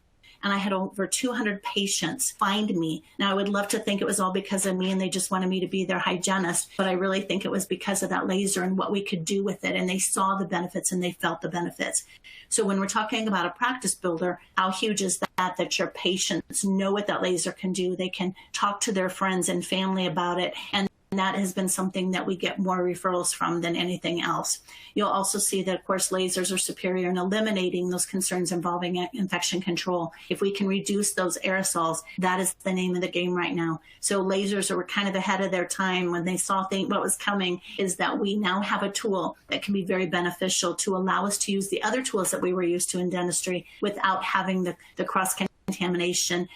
and I had over 200 patients find me. Now, I would love to think it was all because of me and they just wanted me to be their hygienist, but I really think it was because of that laser and what we could do with it. And they saw the benefits and they felt the benefits. So when we're talking about a practice builder, how huge is that your patients know what that laser can do? They can talk to their friends and family about it. And that has been something that we get more referrals from than anything else. You'll also see that, of course, lasers are superior in eliminating those concerns involving infection control. If we can reduce those aerosols, that is the name of the game right now. So lasers were kind of ahead of their time when they saw what was coming, is that we now have a tool that can be very beneficial to allow us to use the other tools that we were used to in dentistry without having the cross-contamination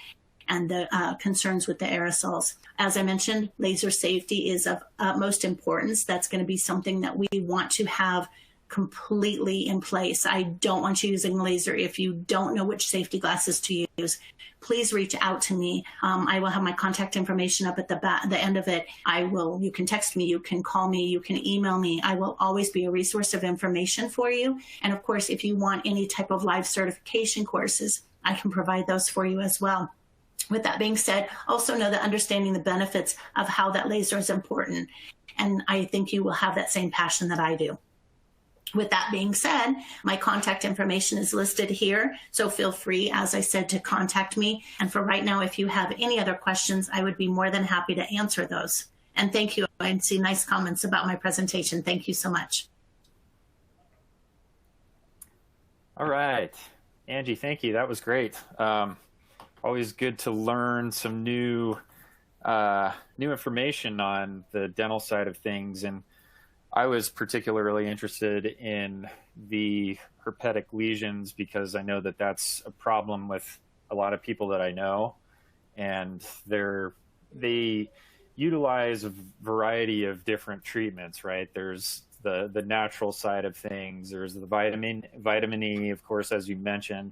and the concerns with the aerosols. As I mentioned, laser safety is of utmost importance. That's going to be something that we want to have completely in place. I don't want you using laser if you don't know which safety glasses to use. Please reach out to me. I will have my contact information up at the end of it. You can text me, you can call me, you can email me. I will always be a resource of information for you. And of course, if you want any type of live certification courses, I can provide those for you as well. With that being said, also know that understanding the benefits of how that laser is important. And I think you will have that same passion that I do. With that being said, my contact information is listed here. So feel free, as I said, to contact me. And for right now, if you have any other questions, I would be more than happy to answer those. And thank you. I see nice comments about my presentation. Thank you so much. All right. Angie, thank you. That was great. Always good to learn some new information on the dental side of things. And I was particularly interested in the herpetic lesions because I know that that's a problem with a lot of people that I know. And they utilize a variety of different treatments, right? There's the natural side of things. There's the vitamin E, of course, as you mentioned.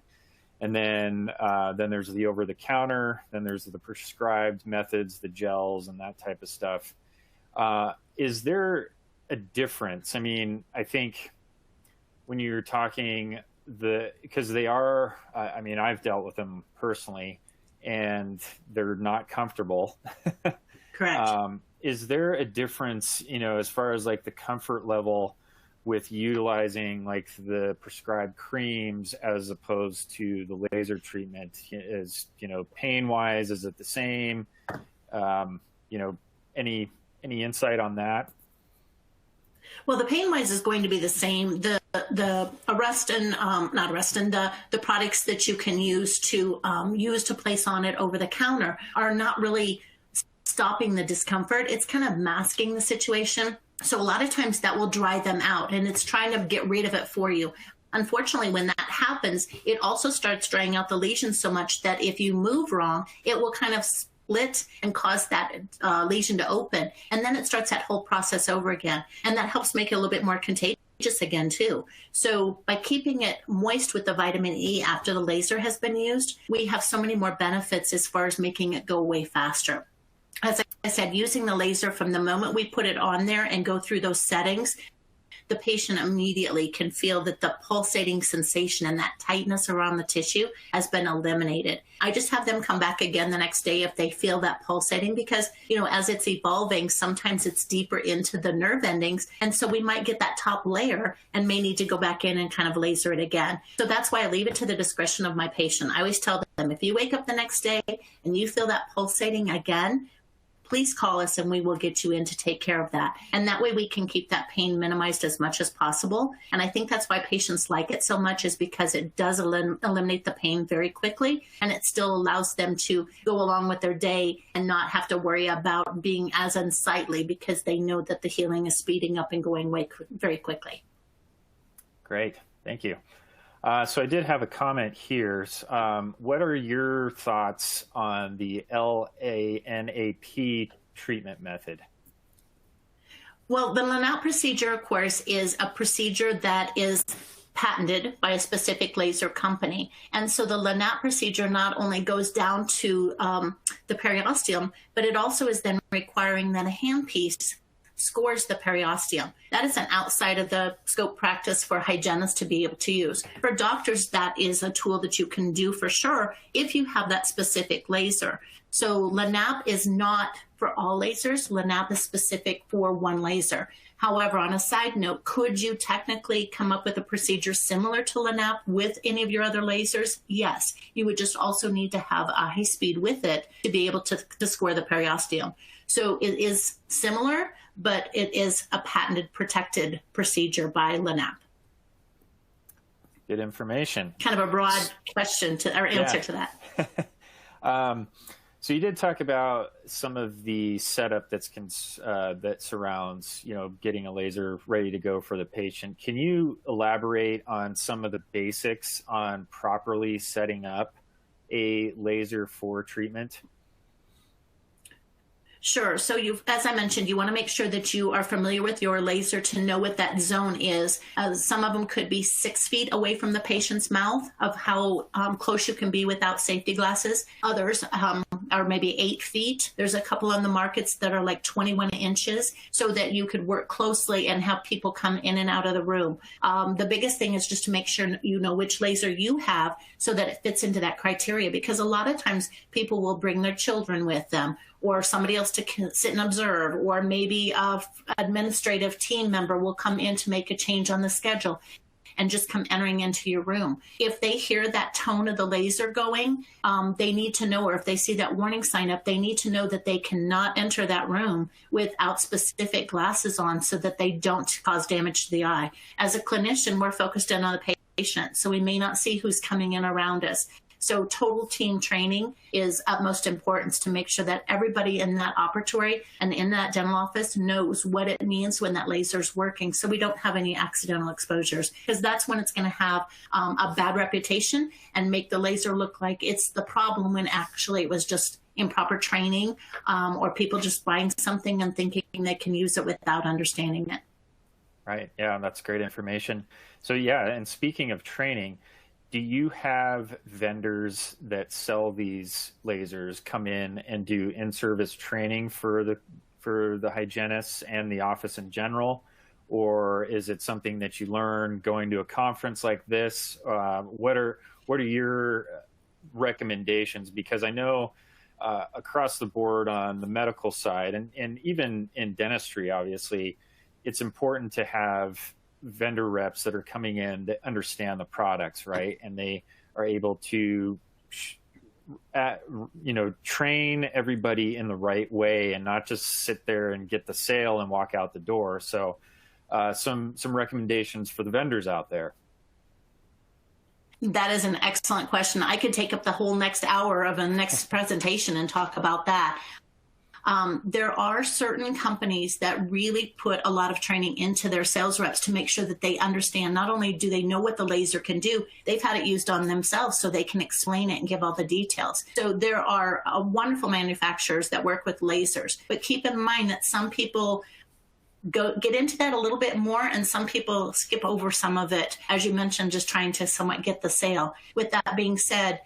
And then there's the over-the-counter, then there's the prescribed methods, the gels and that type of stuff. Is there a difference? I mean, I think when you're talking because they are, I mean, I've dealt with them personally and they're not comfortable. Correct. Is there a difference, as far as like the comfort level with utilizing like the prescribed creams as opposed to the laser treatment? Is, pain wise, is it the same? Any insight on that? Well, the pain wise is going to be the same. The products that you can use to place on it over the counter are not really stopping the discomfort. It's kind of masking the situation. So a lot of times that will dry them out and it's trying to get rid of it for you. Unfortunately, when that happens, it also starts drying out the lesion so much that if you move wrong, it will kind of split and cause that lesion to open. And then it starts that whole process over again. And that helps make it a little bit more contagious again, too. So by keeping it moist with the vitamin E after the laser has been used, we have so many more benefits as far as making it go away faster. As I said, using the laser from the moment we put it on there and go through those settings, the patient immediately can feel that the pulsating sensation and that tightness around the tissue has been eliminated. I just have them come back again the next day if they feel that pulsating because, as it's evolving, sometimes it's deeper into the nerve endings. And so we might get that top layer and may need to go back in and kind of laser it again. So that's why I leave it to the discretion of my patient. I always tell them, if you wake up the next day and you feel that pulsating again, please call us and we will get you in to take care of that. And that way we can keep that pain minimized as much as possible. And I think that's why patients like it so much, is because it does eliminate the pain very quickly. And it still allows them to go along with their day and not have to worry about being as unsightly because they know that the healing is speeding up and going away very quickly. Great. Thank you. So I did have a comment here. What are your thoughts on the LANAP treatment method? Well, the Lanape procedure, of course, is a procedure that is patented by a specific laser company. And so the Lanape procedure not only goes down to the periosteum, but it also is then requiring that a handpiece scores the periosteum. That is an outside of the scope practice for hygienists to be able to use. For doctors, that is a tool that you can do for sure if you have that specific laser. So Lanape is not for all lasers. Lanape is specific for one laser. However, on a side note, could you technically come up with a procedure similar to Lanape with any of your other lasers? Yes. You would just also need to have a high speed with it to be able to score the periosteum. So it is similar, but it is a patented, protected procedure by Lanape. Good information. Kind of a broad question to or answer to that. So you did talk about some of the setup that surrounds, getting a laser ready to go for the patient. Can you elaborate on some of the basics on properly setting up a laser for treatment? Sure. So as I mentioned, you want to make sure that you are familiar with your laser to know what that zone is. Some of them could be 6 feet away from the patient's mouth of how close you can be without safety glasses. Others are maybe 8 feet. There's a couple on the markets that are like 21 inches so that you could work closely and have people come in and out of the room. The biggest thing is just to make sure you know which laser you have so that it fits into that criteria, because a lot of times people will bring their children with them, or somebody else to sit and observe, or maybe an administrative team member will come in to make a change on the schedule and just come entering into your room. If they hear that tone of the laser going, they need to know, or if they see that warning sign up, they need to know that they cannot enter that room without specific glasses on so that they don't cause damage to the eye. As a clinician, we're focused in on the patient, so we may not see who's coming in around us. So total team training is utmost importance to make sure that everybody in that operatory and in that dental office knows what it means when that laser is working, so we don't have any accidental exposures, because that's when it's going to have a bad reputation and make the laser look like it's the problem when actually it was just improper training, or people just buying something and thinking they can use it without understanding it. Right. Yeah, that's great information. So yeah, and speaking of training, do you have vendors that sell these lasers come in and do in-service training for the hygienists and the office in general? Or is it something that you learn going to a conference like this? What are your recommendations? Because I know across the board on the medical side and even in dentistry, obviously, it's important to have vendor reps that are coming in that understand the products, right? And they are able to, train everybody in the right way and not just sit there and get the sale and walk out the door. So some recommendations for the vendors out there. That is an excellent question. I could take up the whole next hour of a next presentation and talk about that. There are certain companies that really put a lot of training into their sales reps to make sure that they understand, not only do they know what the laser can do, they've had it used on themselves so they can explain it and give all the details. So there are wonderful manufacturers that work with lasers, but keep in mind that some people get into that a little bit more, and some people skip over some of it, as you mentioned, just trying to somewhat get the sale. With that being said,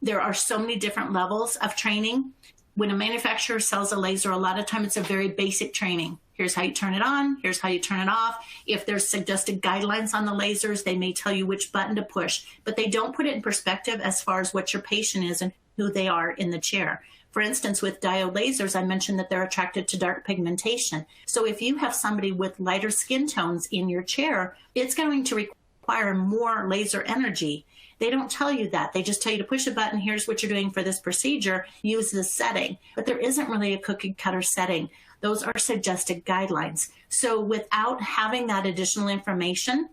there are so many different levels of training. When a manufacturer sells a laser, a lot of time it's a very basic training. Here's how you turn it on. Here's how you turn it off. If there's suggested guidelines on the lasers, they may tell you which button to push, but they don't put it in perspective as far as what your patient is and who they are in the chair. For instance, with diode lasers, I mentioned that they're attracted to dark pigmentation. So if you have somebody with lighter skin tones in your chair, it's going to require more laser energy. They don't tell you that. They just tell you to push a button. Here's what you're doing for this procedure. Use this setting. But there isn't really a cookie cutter setting. Those are suggested guidelines. So without having that additional information,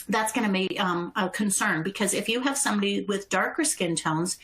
that's going to be a concern, because if you have somebody with darker skin tones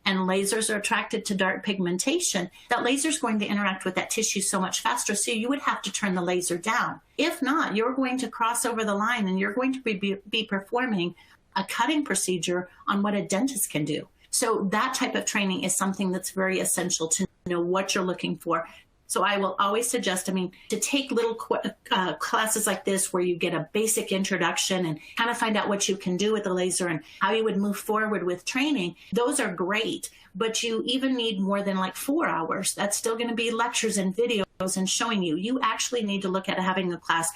and lasers are attracted to dark pigmentation, that laser is going to interact with that tissue so much faster. So you would have to turn the laser down. If not, you're going to cross over the line and you're going to be performing a cutting procedure on what a dentist can do. So that type of training is something that's very essential to know what you're looking for. So I will always suggest, to take little classes like this where you get a basic introduction and kind of find out what you can do with the laser and how you would move forward with training. Those are great, but you even need more than like 4 hours. That's still going to be lectures and videos and showing you. You actually need to look at having a class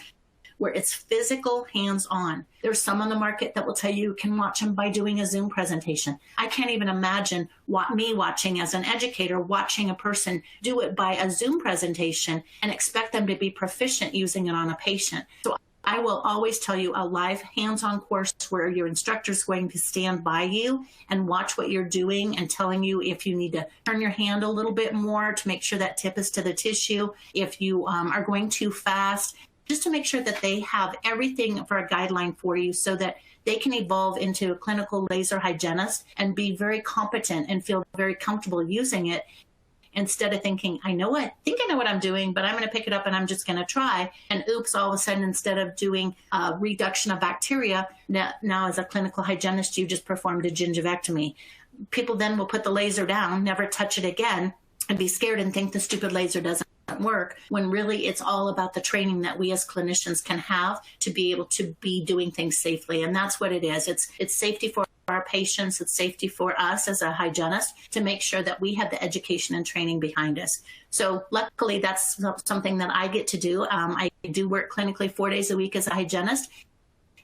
where it's physical, hands-on. There's some on the market that will tell you can watch them by doing a Zoom presentation. I can't even imagine me watching as an educator, watching a person do it by a Zoom presentation and expect them to be proficient using it on a patient. So I will always tell you a live hands-on course where your instructor is going to stand by you and watch what you're doing and telling you if you need to turn your hand a little bit more to make sure that tip is to the tissue, if you are going too fast, just to make sure that they have everything for a guideline for you so that they can evolve into a clinical laser hygienist and be very competent and feel very comfortable using it instead of thinking, I think I know what I'm doing, but I'm going to pick it up and I'm just going to try. And oops, all of a sudden, instead of doing a reduction of bacteria, now as a clinical hygienist, you just performed a gingivectomy. People then will put the laser down, never touch it again, and be scared and think the stupid laser doesn't work, when really it's all about the training that we as clinicians can have to be able to be doing things safely. And that's what it is. It's safety for our patients. It's safety for us as a hygienist to make sure that we have the education and training behind us. So luckily, that's something that I get to do. I do work clinically 4 days a week as a hygienist.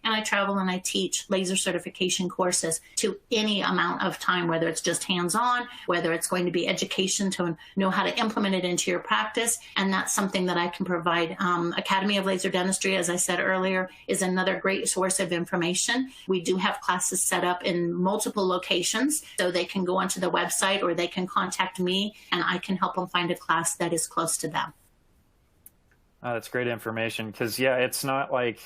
And I travel and I teach laser certification courses to any amount of time, whether it's just hands-on, whether it's going to be education to know how to implement it into your practice. And that's something that I can provide. Academy of Laser Dentistry, as I said earlier, is another great source of information. We do have classes set up in multiple locations, so they can go onto the website or they can contact me and I can help them find a class that is close to them. That's great information because, it's not like,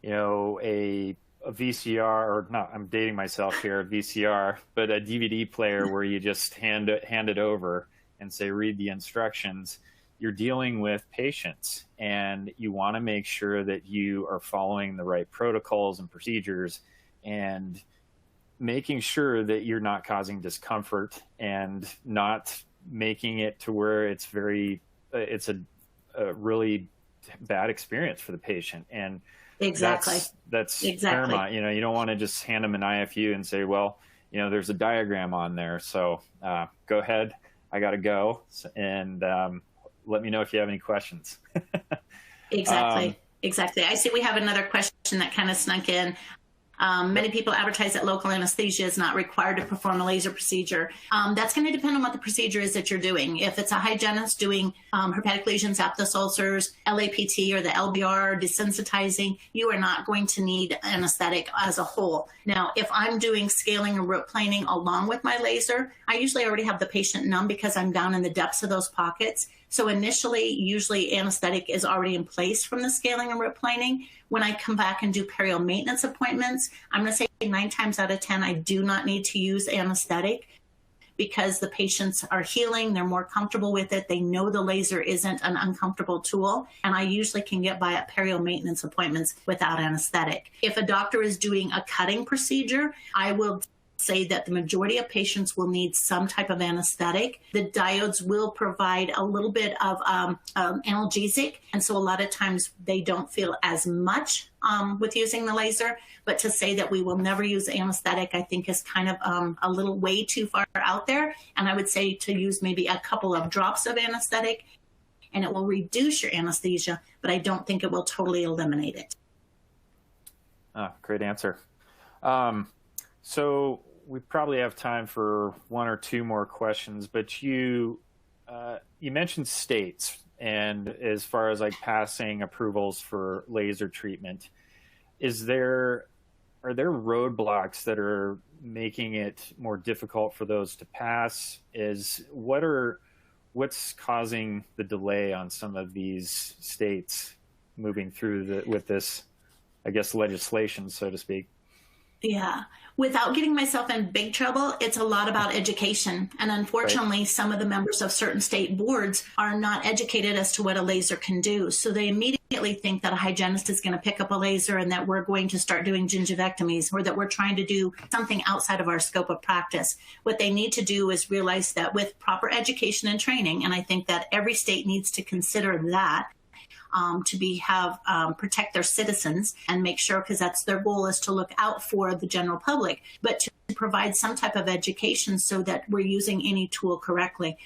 a VCR, or not, I'm dating myself here, a VCR, but a DVD player where you just hand it over and say, read the instructions. You're dealing with patients and you want to make sure that you are following the right protocols and procedures and making sure that you're not causing discomfort and not making it to where it's a really bad experience for the patient. And exactly. That's paramount. You don't want to just hand them an IFU and say, well, there's a diagram on there. So go ahead. I got to go. And let me know if you have any questions. Exactly. I see we have another question that kind of snuck in. Many people advertise that local anesthesia is not required to perform a laser procedure. That's going to depend on what the procedure is that you're doing. If it's a hygienist doing herpetic lesions, aphthous ulcers, LAPT, or the LBR, desensitizing, you are not going to need anesthetic as a whole. Now, if I'm doing scaling and root planing along with my laser, I usually already have the patient numb because I'm down in the depths of those pockets. So initially, usually anesthetic is already in place from the scaling and root planing. When I come back and do perio maintenance appointments, I'm going to say 9 times out of 10, I do not need to use anesthetic because the patients are healing. They're more comfortable with it. They know the laser isn't an uncomfortable tool. And I usually can get by at perio maintenance appointments without anesthetic. If a doctor is doing a cutting procedure, I will say that the majority of patients will need some type of anesthetic. The diodes will provide a little bit of analgesic, and so a lot of times they don't feel as much with using the laser. But to say that we will never use anesthetic, I think is kind of a little way too far out there. And I would say to use maybe a couple of drops of anesthetic, and it will reduce your anesthesia, but I don't think it will totally eliminate it. Great answer. So we probably have time for 1 or 2 more questions, but you mentioned states, and as far as like passing approvals for laser treatment, are there roadblocks that are making it more difficult for those to pass? What's causing the delay on some of these states moving through with this, I guess, legislation, so to speak? Yeah. Without getting myself in big trouble, it's a lot about education. And unfortunately, some of the members of certain state boards are not educated as to what a laser can do. So they immediately think that a hygienist is going to pick up a laser and that we're going to start doing gingivectomies, or that we're trying to do something outside of our scope of practice. What they need to do is realize that with proper education and training, and I think that every state needs to consider that, protect their citizens and make sure, because that's their goal, is to look out for the general public, but to provide some type of education so that we're using any tool correctly.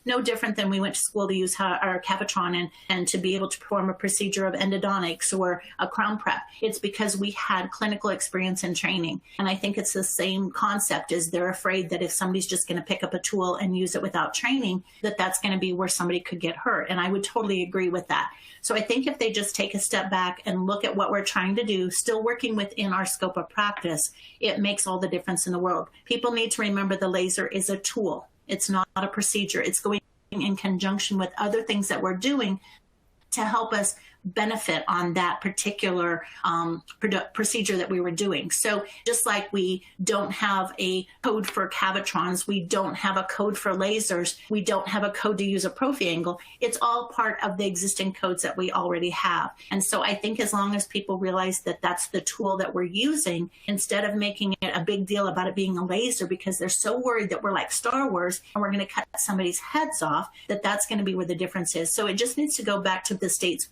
No different than we went to school to use our Cavitron and to be able to perform a procedure of endodontics or a crown prep. It's because we had clinical experience and training. And I think it's the same concept, is they're afraid that if somebody's just going to pick up a tool and use it without training, that's going to be where somebody could get hurt. And I would totally agree with that. So I think if they just take a step back and look at what we're trying to do, still working within our scope of practice, it makes all the difference in the world. People need to remember the laser is a tool. It's not a procedure. It's going in conjunction with other things that we're doing to help us benefit on that particular procedure that we were doing. So just like we don't have a code for Cavitrons, we don't have a code for lasers, we don't have a code to use a prophy angle, it's all part of the existing codes that we already have. And so I think as long as people realize that that's the tool that we're using, instead of making it a big deal about it being a laser because they're so worried that we're like Star Wars and we're going to cut somebody's heads off, that's going to be where the difference is. So it just needs to go back to the state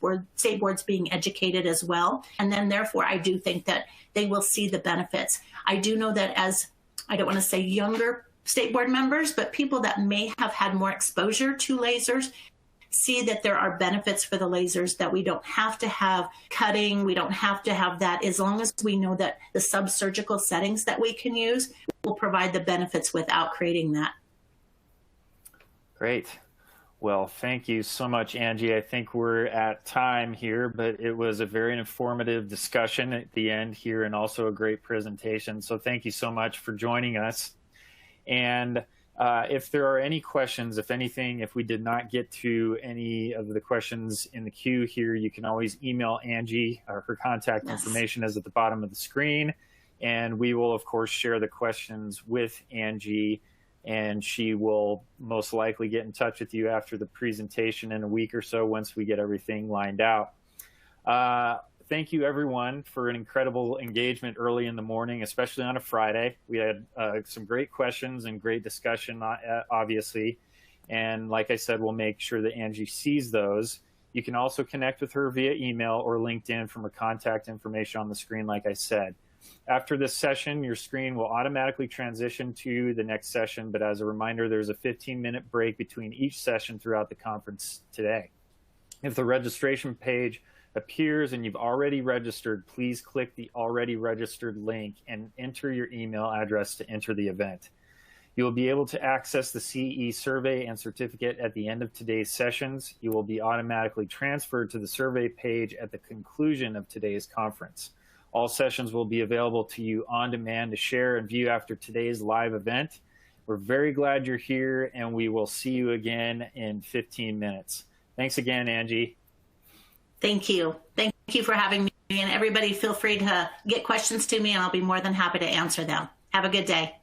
boards being educated as well. And then therefore, I do think that they will see the benefits. I do know that as, I don't want to say younger state board members, but people that may have had more exposure to lasers see that there are benefits for the lasers, that we don't have to have cutting, we don't have to have that. As long as we know that the subsurgical settings that we can use will provide the benefits without creating that. Great. Well, thank you so much, Angie. I think we're at time here, but it was a very informative discussion at the end here and also a great presentation. So thank you so much for joining us. And if there are any questions, if anything, if we did not get to any of the questions in the queue here, you can always email Angie. Her contact information is at the bottom of the screen. And we will, of course, share the questions with Angie, and she will most likely get in touch with you after the presentation in a week or so once we get everything lined out. Thank you, everyone, for an incredible engagement early in the morning, especially on a Friday. We had some great questions and great discussion, obviously. And like I said, we'll make sure that Angie sees those. You can also connect with her via email or LinkedIn from her contact information on the screen, like I said. After this session, your screen will automatically transition to the next session, but as a reminder, there's a 15-minute break between each session throughout the conference today. If the registration page appears and you've already registered, please click the already registered link and enter your email address to enter the event. You will be able to access the CE survey and certificate at the end of today's sessions. You will be automatically transferred to the survey page at the conclusion of today's conference. All sessions will be available to you on demand to share and view after today's live event. We're very glad you're here, and we will see you again in 15 minutes. Thanks again, Angie. Thank you. Thank you for having me. And everybody, feel free to get questions to me, and I'll be more than happy to answer them. Have a good day.